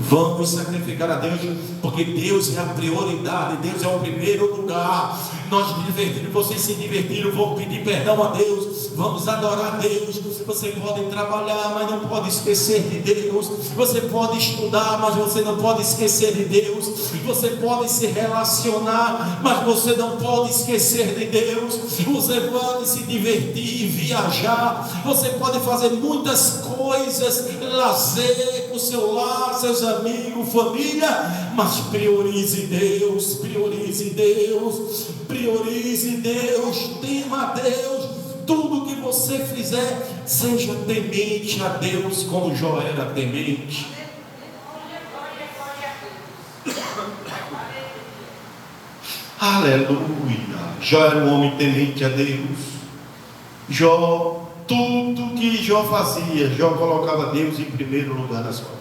Vamos sacrificar a Deus, porque Deus é a prioridade, Deus é o primeiro lugar. Nós divertimos, vocês se divertiram, vão pedir perdão a Deus, vamos adorar a Deus. Você pode trabalhar, mas não pode esquecer de Deus. Você pode estudar, mas você não pode esquecer de Deus. Você pode se relacionar, mas você não pode esquecer de Deus. Você pode se divertir, viajar, você pode fazer muitas coisas, lazer com o seu lar, seus amigos, família, mas priorize Deus, priorize Deus, priorize Deus, tema a Deus. Tudo que você fizer, seja temente a Deus, como Jó era temente. Aleluia. Jó era um homem temente a Deus. Jó, tudo que Jó fazia, Jó colocava Deus em primeiro lugar na sua vida.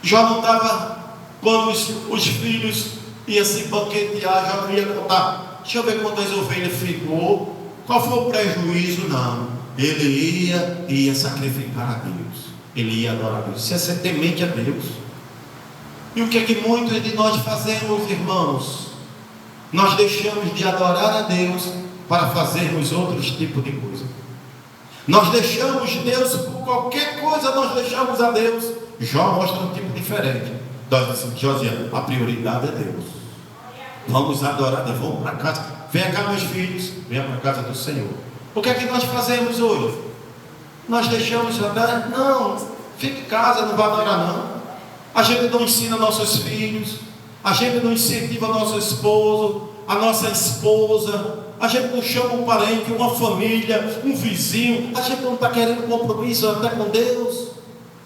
Jó não estava, quando os filhos iam se banquetear, Jó não ia contar: deixa eu ver quantas ovelhas ficou, qual foi o prejuízo. Não, ele ia sacrificar a Deus, ele ia adorar a Deus. Isso é ser temente a Deus. E o que é que muitos de nós fazemos, irmãos? Nós deixamos de adorar a Deus para fazermos outros tipos de coisa. Nós deixamos Deus por qualquer coisa, nós deixamos a Deus. Jó mostra um tipo diferente. Nós dizemos: Josiane, a prioridade é Deus. Vamos adorar a Deus, vamos para casa. Venha cá, meus filhos, venha para a casa do Senhor. O que é que nós fazemos hoje? Nós deixamos adorar? Não, fique em casa, não vai adorar não. A gente não ensina nossos filhos, a gente não incentiva nosso esposo, a nossa esposa, a gente não chama um parente, uma família, um vizinho. A gente não está querendo compromisso até com Deus.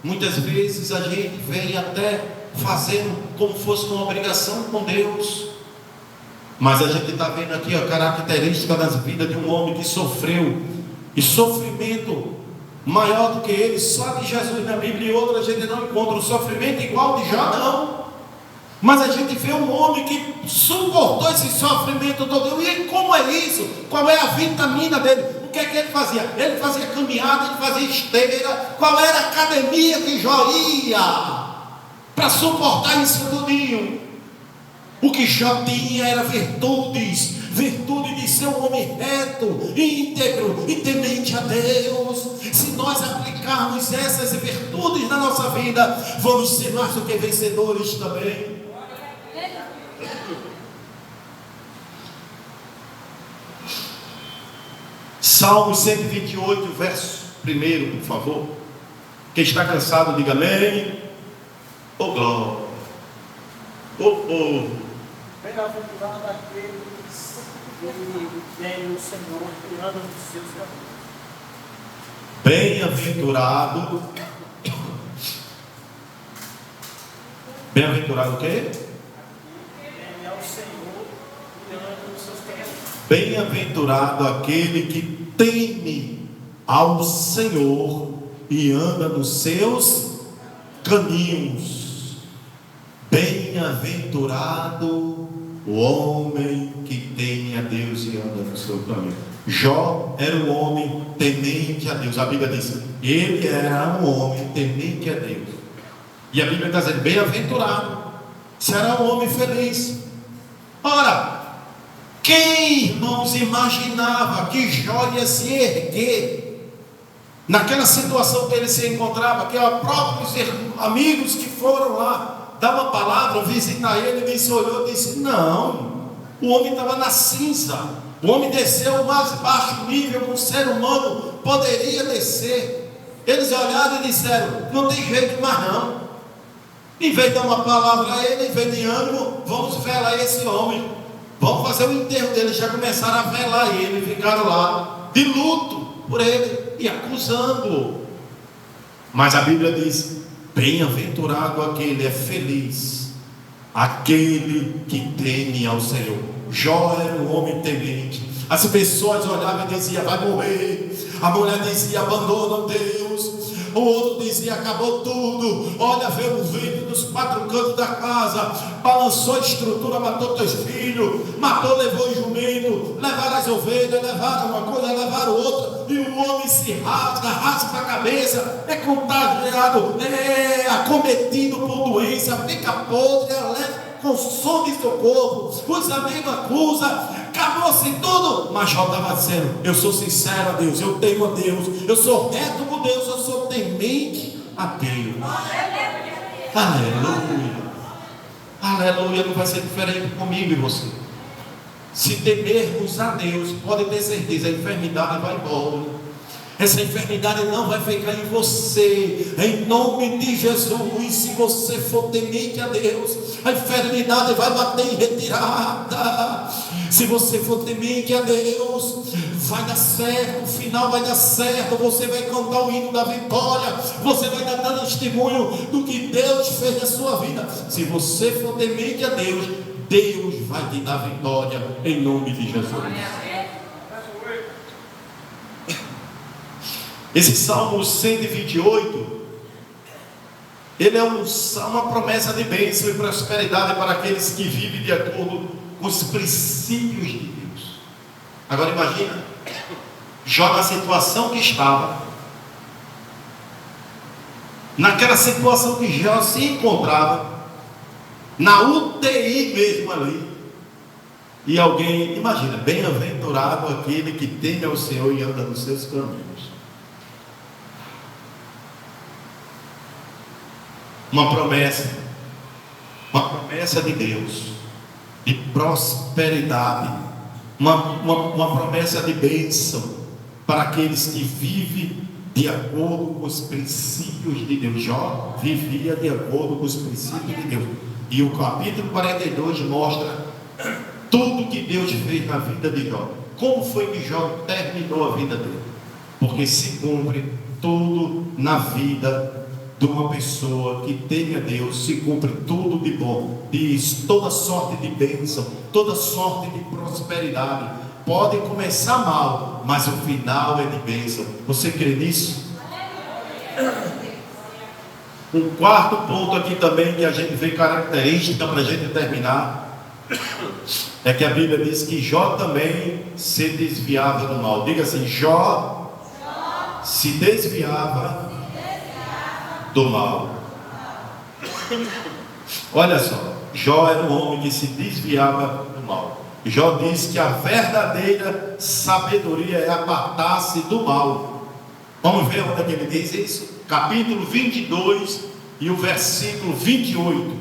Muitas vezes a gente vem até fazendo como fosse uma obrigação com Deus. Mas a gente está vendo aqui a característica das vidas de um homem que sofreu, e sofrimento maior do que ele, só de Jesus na Bíblia e outra a gente não encontra um sofrimento igual de Jó, não. Mas a gente vê um homem que suportou esse sofrimento todo. E como é isso? Qual é a vitamina dele? O que é que ele fazia? Ele fazia caminhada, ele fazia esteira. Qual era a academia que Jó ia para suportar isso tudinho? O que Jó tinha era virtudes. Virtude de ser um homem reto, íntegro e temente a Deus. Se nós aplicarmos essas virtudes na nossa vida, vamos ser mais do que vencedores também. Salmo 128, verso 1, por favor. Quem está cansado, diga amém. Ô glória. Ô povo. Bem-aventurado aquele que tem o Senhor que anda nos seus caminhos. Bem-aventurado. Bem-aventurado o quê? Bem-aventurado aquele que teme ao Senhor e anda nos seus caminhos. Bem-aventurado o homem que teme a Deus e anda no seu caminho. Jó era um homem temente a Deus. A Bíblia diz: ele era um homem temente a Deus. E a Bíblia está dizendo: bem-aventurado, será um homem feliz. Ora, quem, irmãos, imaginava que Jó ia se erguer naquela situação que ele se encontrava, que os próprios amigos que foram lá dar uma palavra, visitar ele, ele se olhou e disse: não, o homem estava na cinza, o homem desceu ao mais baixo nível que um ser humano poderia descer. Eles olharam e disseram: não tem jeito mais não. Em vez de dar uma palavra a ele, em vez de ânimo, vamos velar esse homem, vamos fazer o enterro dele. Já começaram a velar ele, ficaram lá de luto por ele e acusando-o. Mas a Bíblia diz: bem-aventurado aquele, é feliz aquele que teme ao Senhor. Jó era um homem temente. As pessoas olhavam e diziam: vai morrer. A mulher dizia: abandona Deus. O outro dizia: acabou tudo. Olha, veio o vento dos quatro cantos da casa, balançou a estrutura, matou teus filhos, matou, levou o jumento, levaram as ovelhas, levaram uma coisa, levaram outra, e o homem se rasga a cabeça, é contagiado, é acometido por doença, fica podre, consome seu corpo, os amigos acusam, acabou-se tudo. Mas Jó estava dizendo: eu sou sincero a Deus, eu temo a Deus, eu sou reto com Deus, eu sou temente a Deus. Aleluia, aleluia. Não vai ser diferente comigo e você. Se temermos a Deus, pode ter certeza, a enfermidade vai embora. Essa enfermidade não vai ficar em você, em nome de Jesus. Se você for temente a Deus, a enfermidade vai bater em retirada. Se você for temente a Deus, vai dar certo, o final vai dar certo. Você vai cantar o hino da vitória, você vai dar testemunho do que Deus fez na sua vida. Se você for temente a Deus, Deus vai te dar vitória, em nome de Jesus. Esse Salmo 128, ele é uma promessa de bênção e prosperidade para aqueles que vivem de acordo com os princípios de Deus. Agora imagina, Jó na situação que estava, naquela situação que Jó se encontrava, na UTI mesmo ali, e alguém, imagina, bem-aventurado aquele que teme ao Senhor e anda nos seus caminhos. Uma promessa de Deus, de prosperidade, uma promessa de bênção para aqueles que vivem de acordo com os princípios de Deus. Jó vivia de acordo com os princípios de Deus, e o capítulo 42 mostra tudo que Deus fez na vida de Jó. Como foi que Jó terminou a vida dele? Porque se cumpre tudo na vida de uma pessoa que teme a Deus, se cumpre tudo de bom. Diz: toda sorte de bênção, toda sorte de prosperidade. Pode começar mal, mas o final é de bênção. Você crê nisso? Um quarto ponto aqui também que a gente vê característica para a gente terminar, é que a Bíblia diz que Jó também se desviava do mal. Diga assim: Jó se desviava do mal. Olha só, Jó era um homem que se desviava do mal. Jó diz que a verdadeira sabedoria é apartar-se do mal. Vamos ver onde é que ele diz isso? Capítulo 22 e o versículo 28.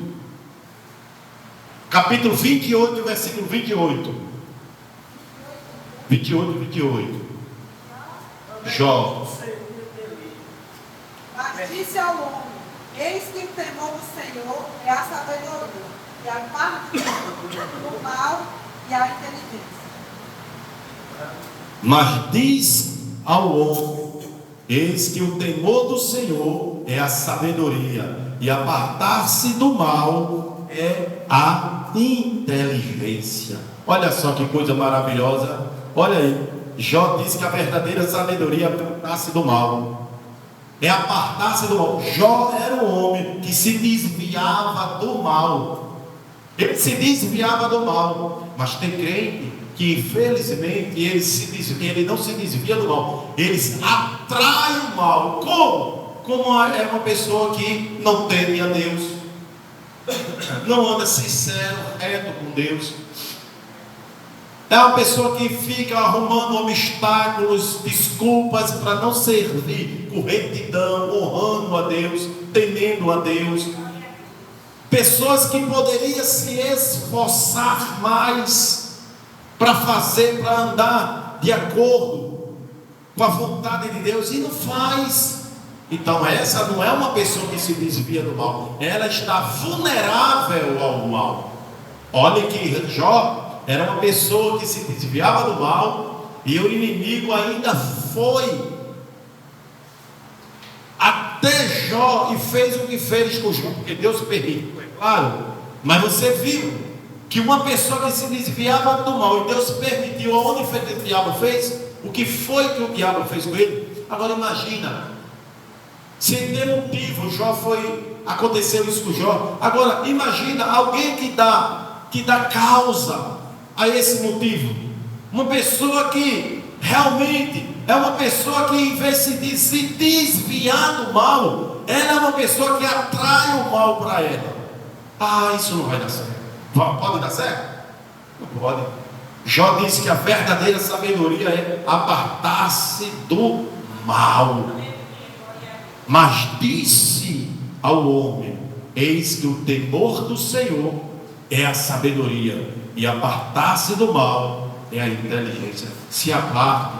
Capítulo 28 e o versículo 28. 28. Jó. Mas disse ao homem: eis que o temor do Senhor é a sabedoria, e a parte do mal e a inteligência. Mas diz ao homem: eis que o temor do Senhor é a sabedoria, e apartar-se do mal é a inteligência. Olha só que coisa maravilhosa. Olha aí, Jó disse que a verdadeira sabedoria é apartar-se do mal. É apartar-se do mal. Jó era um homem que se desviava do mal. Ele se desviava do mal. Mas tem crente que infelizmente ele não se desvia do mal. Eles atraem o mal. Como? Como é uma pessoa que não teme a Deus, não anda sincero, reto com Deus. É uma pessoa que fica arrumando obstáculos, desculpas para não servir com retidão, honrando a Deus, temendo a Deus. Pessoas que poderiam se esforçar mais para fazer, para andar de acordo com a vontade de Deus e não faz. Então essa não é uma pessoa que se desvia do mal, ela está vulnerável ao mal. Olha que Jó era uma pessoa que se desviava do mal, e o inimigo ainda foi até Jó e fez o que fez com Jó, porque Deus permitiu, é claro. Mas você viu que uma pessoa que se desviava do mal e Deus permitiu, aonde foi que o diabo fez? O que foi que o diabo fez com ele? Agora imagina, sem ter motivo, aconteceu isso com Jó. Agora imagina alguém que dá causa a esse motivo. Uma pessoa que realmente é uma pessoa que, em vez de se desviar do mal, ela é uma pessoa que atrai o mal para ela. Isso não vai dar certo. Pode dar certo? Não pode. Jó disse que a verdadeira sabedoria é apartar-se do mal. Mas disse ao homem: eis que o temor do Senhor é a sabedoria, e apartar-se do mal é a inteligência. Se aparte.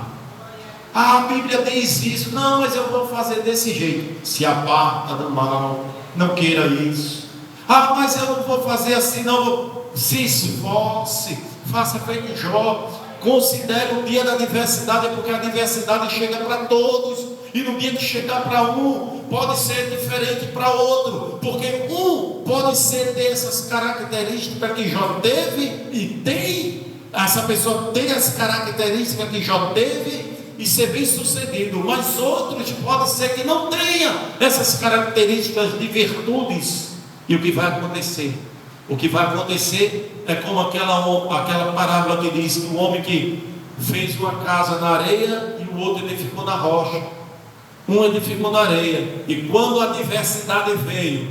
A Bíblia diz isso. Não, mas eu vou fazer desse jeito. Se aparta do mal. Não queira isso. Mas eu não vou fazer assim, não. Se esforce. Faça feito Jó. Considere o dia da adversidade, porque a adversidade chega para todos. E no dia que chegar para um, pode ser diferente para outro, porque um pode ter essas características que Jó teve e tem. Essa pessoa tem as características que Jó teve e ser bem sucedido, mas outros pode ser que não tenha essas características de virtudes. E o que vai acontecer? O que vai acontecer é como aquela parábola que diz que o homem que fez uma casa na areia e o outro edificou na rocha. Um edificou na areia, e quando a adversidade veio,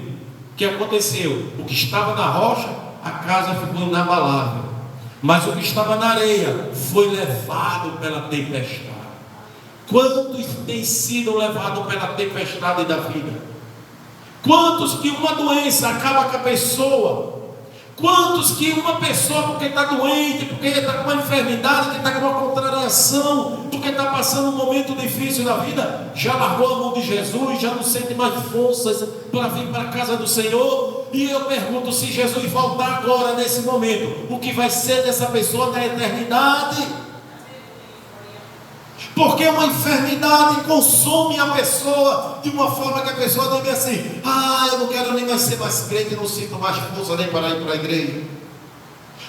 o que aconteceu? O que estava na rocha, a casa ficou inabalável, mas o que estava na areia foi levado pela tempestade. Quantos têm sido levados pela tempestade da vida? Quantos que uma doença acaba com a pessoa? Quantos que uma pessoa, porque está doente, porque está com uma enfermidade, que está com uma contrariação, porque está passando um momento difícil na vida, já largou a mão de Jesus, já não sente mais forças para vir para a casa do Senhor? E eu pergunto, se Jesus voltar agora nesse momento, o que vai ser dessa pessoa na eternidade? Porque uma enfermidade consome a pessoa de uma forma que a pessoa deve assim: eu não quero nem mais ser mais crente, não sinto mais força nem para ir para a igreja.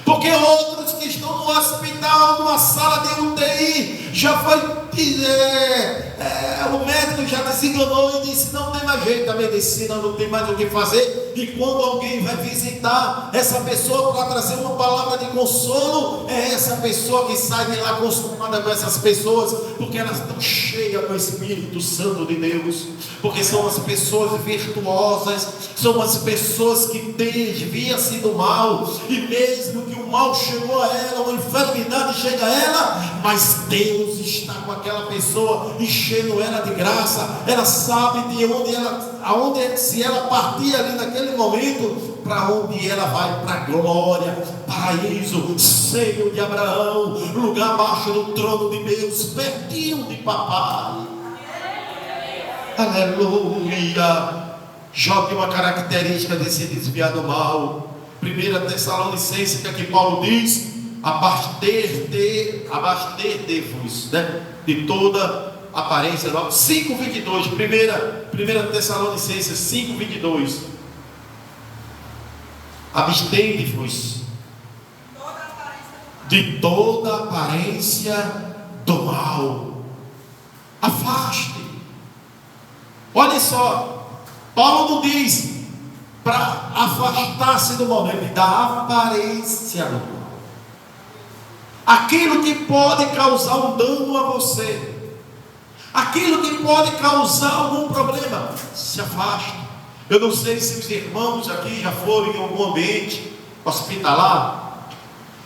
Porque outros que estão no hospital, numa sala de UTI, já foi o médico já desenganou e disse: não tem mais jeito, a medicina não tem mais o que fazer. E quando alguém vai visitar essa pessoa para trazer uma palavra de consolo, é essa pessoa que sai de lá consumada com essas pessoas, porque elas estão cheias do Espírito Santo de Deus, porque são as pessoas virtuosas, são as pessoas que desviam-se do mal, e mesmo que o mal chegou a ela, uma enfermidade chega a ela, mas Deus está com aquela pessoa, enchendo ela de graça. Ela sabe de onde se ela partir ali naquele momento, para onde ela vai, para a glória, paraíso, seio de Abraão, lugar abaixo do trono de Deus, pertinho de papai. Aleluia. Jó tem uma característica de se desviar do mal. 1 Tessalonicenses, que aqui Paulo diz: abaster-te-vos, né, de toda aparência. 5:22, 1 Tessalonicenses 5:22. Abstende-vos. de toda aparência do mal. Afaste. Olha só, Paulo não diz para afastar-se do mal, ele dá aparência do mal. Aquilo que pode causar um dano a você, aquilo que pode causar algum problema, se afaste. Eu não sei se os irmãos aqui já foram em algum ambiente hospitalar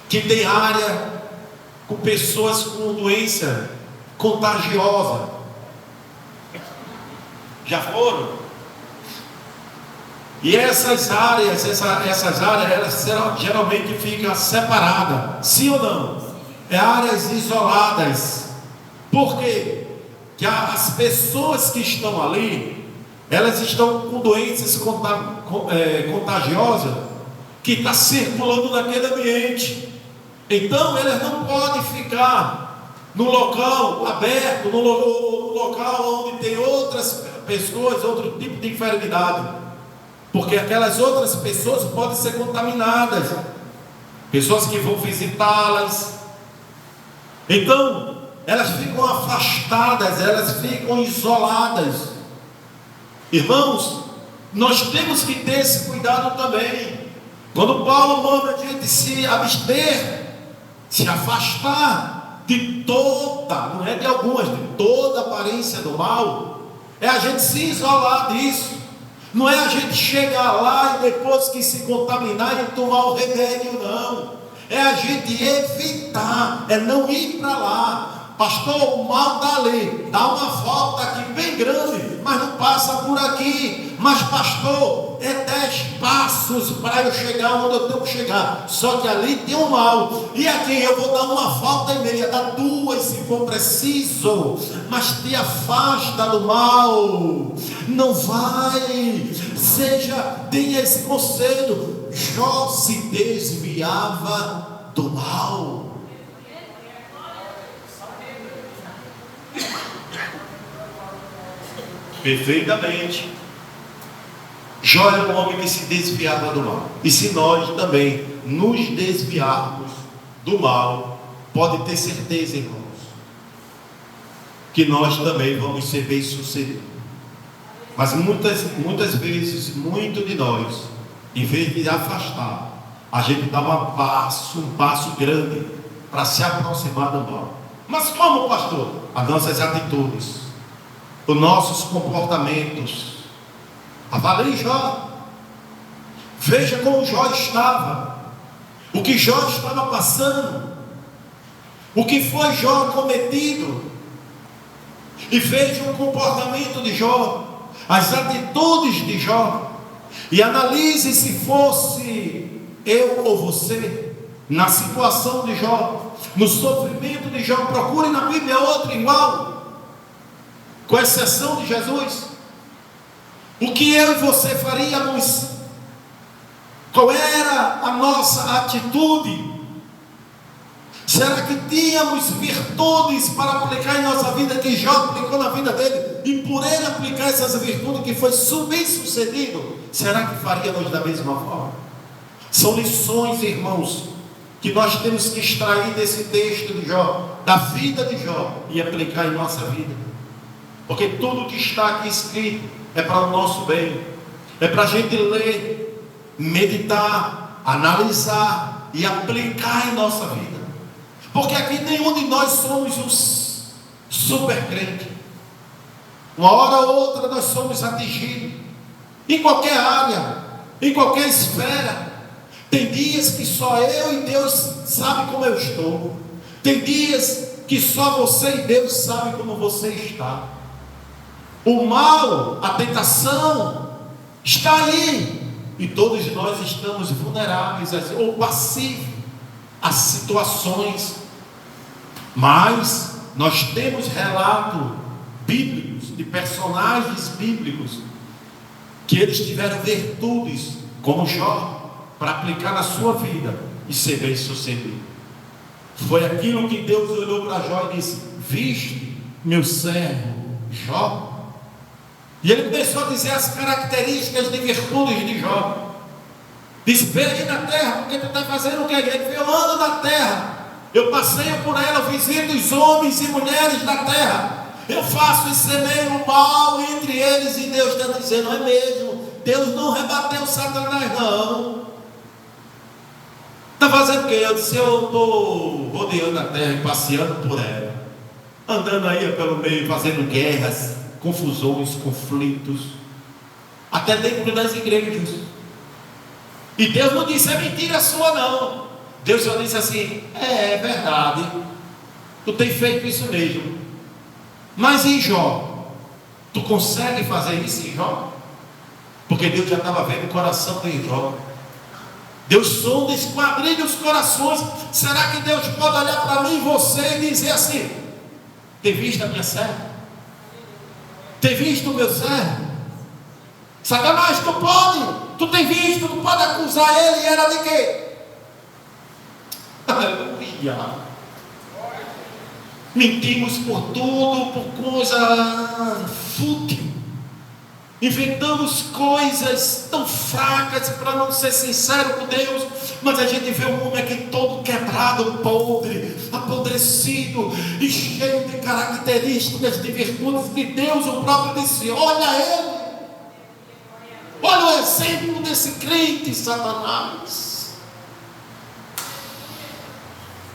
que tem área com pessoas com doença contagiosa. Já foram? E essas áreas, elas geralmente ficam separadas, sim ou não? É áreas isoladas. Por quê? Que as pessoas que estão ali, elas estão com doenças contagiosas que está circulando naquele ambiente. Então elas não podem ficar no local aberto, no local onde tem outras pessoas, outro tipo de enfermidade, porque aquelas outras pessoas podem ser contaminadas, pessoas que vão visitá-las. Então elas ficam afastadas, elas ficam isoladas. Irmãos, nós temos que ter esse cuidado também. Quando Paulo manda a gente se abster, se afastar de toda, não é de algumas, de toda aparência do mal, é a gente se isolar disso. Não é a gente chegar lá e depois que se contaminar e tomar o remédio, não. É a gente evitar, é não ir para lá. Pastor, o mal está ali, dá uma volta aqui bem grande, mas não passa por aqui. Mas pastor, é 10 passos para eu chegar onde eu tenho que chegar, só que ali tem um mal, e aqui eu vou dar uma volta e meia, dá 2 se for preciso, mas te afasta do mal. Não vai, tenha esse conselho. Jó se desviava do mal. Perfeitamente. Jó era um homem que se desviava do mal. E se nós também nos desviarmos do mal, pode ter certeza, irmãos, que nós também vamos ser bem-sucedidos. Mas muitas vezes, muito de nós, em vez de afastar, a gente dá um passo grande para se aproximar do mal. Mas como, pastor? As nossas atitudes, os nossos comportamentos. Avalie Jó. Veja como Jó estava, o que Jó estava passando, o que foi Jó cometido, e veja o comportamento de Jó, as atitudes de Jó, e analise se fosse eu ou você na situação de Jó, no sofrimento de Jó. Procure na Bíblia outro igual, com exceção de Jesus. O que eu e você faríamos? Qual era a nossa atitude? Será que tínhamos virtudes para aplicar em nossa vida, que Jó aplicou na vida dele, e por ele aplicar essas virtudes que foi bem sucedido, será que faríamos da mesma forma? São lições, irmãos, que nós temos que extrair desse texto de Jó, da vida de Jó, e aplicar em nossa vida. Porque tudo que está aqui escrito é para o nosso bem, é para a gente ler, meditar, analisar e aplicar em nossa vida. Porque aqui nenhum de nós somos um super crente. Uma hora ou outra nós somos atingidos, em qualquer área, em qualquer esfera. Tem dias que só eu e Deus sabe como eu estou. Tem dias que só você e Deus sabe como você está. O mal, a tentação está aí, e todos nós estamos vulneráveis ou passivos a situações. Mas nós temos relatos bíblicos, de personagens bíblicos, que eles tiveram virtudes, como Jó, para aplicar na sua vida e ser bem sucedido. Foi aquilo que Deus olhou para Jó e disse: viste meu servo Jó? E ele começou a dizer as características de virtudes de Jó. Disse: veja na terra, porque tu está fazendo o que? Ele veio: eu ando na terra, Eu passeio por ela, eu visito os homens e mulheres da terra. Eu faço e semeio o mal entre eles. E Deus está dizendo, é mesmo. Deus não rebateu Satanás, não. Está fazendo o quê? Eu disse, eu estou rodeando a terra e passeando por ela. Andando aí pelo meio, fazendo guerras, confusões, conflitos. Até dentro das igrejas. E Deus não disse, é mentira sua, não. Deus só disse assim, é verdade. Tu tem feito isso mesmo. Mas em Jó? Tu consegue fazer isso em Jó? Porque Deus já estava vendo o coração de Jó. Deus sonda, esquadrilha os corações. Será que Deus pode olhar para mim e você e dizer assim, tem visto a minha serva? Tem visto o meu servo? Satanás, tu pode? Tu tem visto? Tu pode acusar ele e era de quê? Aleluia. Mentimos por tudo, por coisa fútil. Inventamos coisas tão fracas para não ser sincero com Deus. Mas a gente vê um homem aqui todo quebrado, podre, apodrecido e cheio de características, de virtudes que Deus, o próprio, disse: olha ele. Olha o exemplo desse crente, Satanás.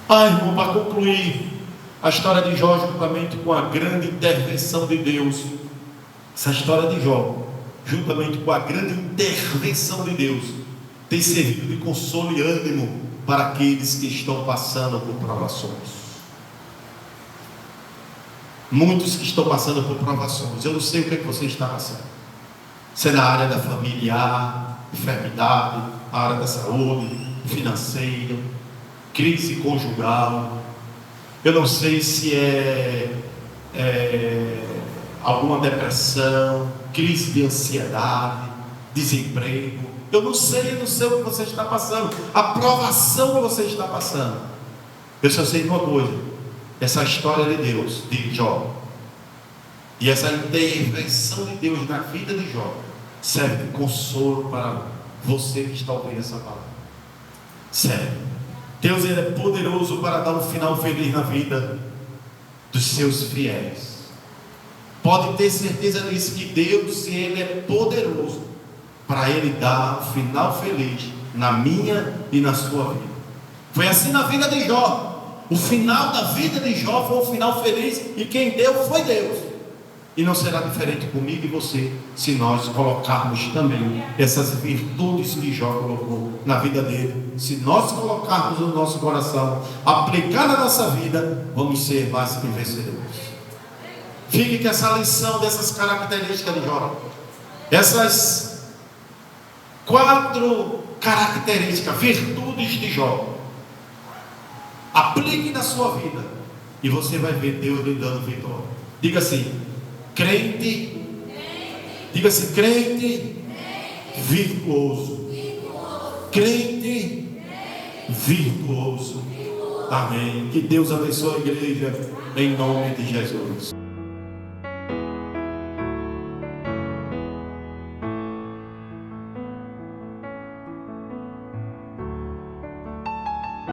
Irmão, para concluir a história de Jó, juntamente com a grande intervenção de Deus, essa história de Jó, juntamente com a grande intervenção de Deus, tem servido de consolo e ânimo para aqueles que estão passando por provações. Muitos que estão passando por provações. Eu não sei o que é que você está passando. Se é na área da familiar, enfermidade, a área da saúde, financeira, crise conjugal. Eu não sei se é alguma depressão, crise de ansiedade, desemprego. Eu não sei o que você está passando, a provação que você está passando. Eu só sei uma coisa: essa história de Deus, de Jó, e essa intervenção de Deus na vida de Jó, serve de consolo para você que está ouvindo essa palavra. Sério. Deus, ele é poderoso para dar um final feliz na vida dos seus fiéis. Pode ter certeza disso, que Deus, ele é poderoso para ele dar um final feliz na minha e na sua vida. Foi assim na vida de Jó. O final da vida de Jó foi um final feliz, e quem deu foi Deus. E não será diferente comigo e você, se nós colocarmos também essas virtudes que Jó colocou na vida dele. Se nós colocarmos no nosso coração, aplicar na nossa vida, vamos ser mais que vencedores. Fique com essa lição dessas características de Jó. Essas 4 características, virtudes de Jó. Aplique na sua vida e você vai ver Deus lhe dando vitória. Diga assim: crente, diga assim, crente virtuoso. Crente virtuoso. Amém. Que Deus abençoe a igreja, em nome de Jesus.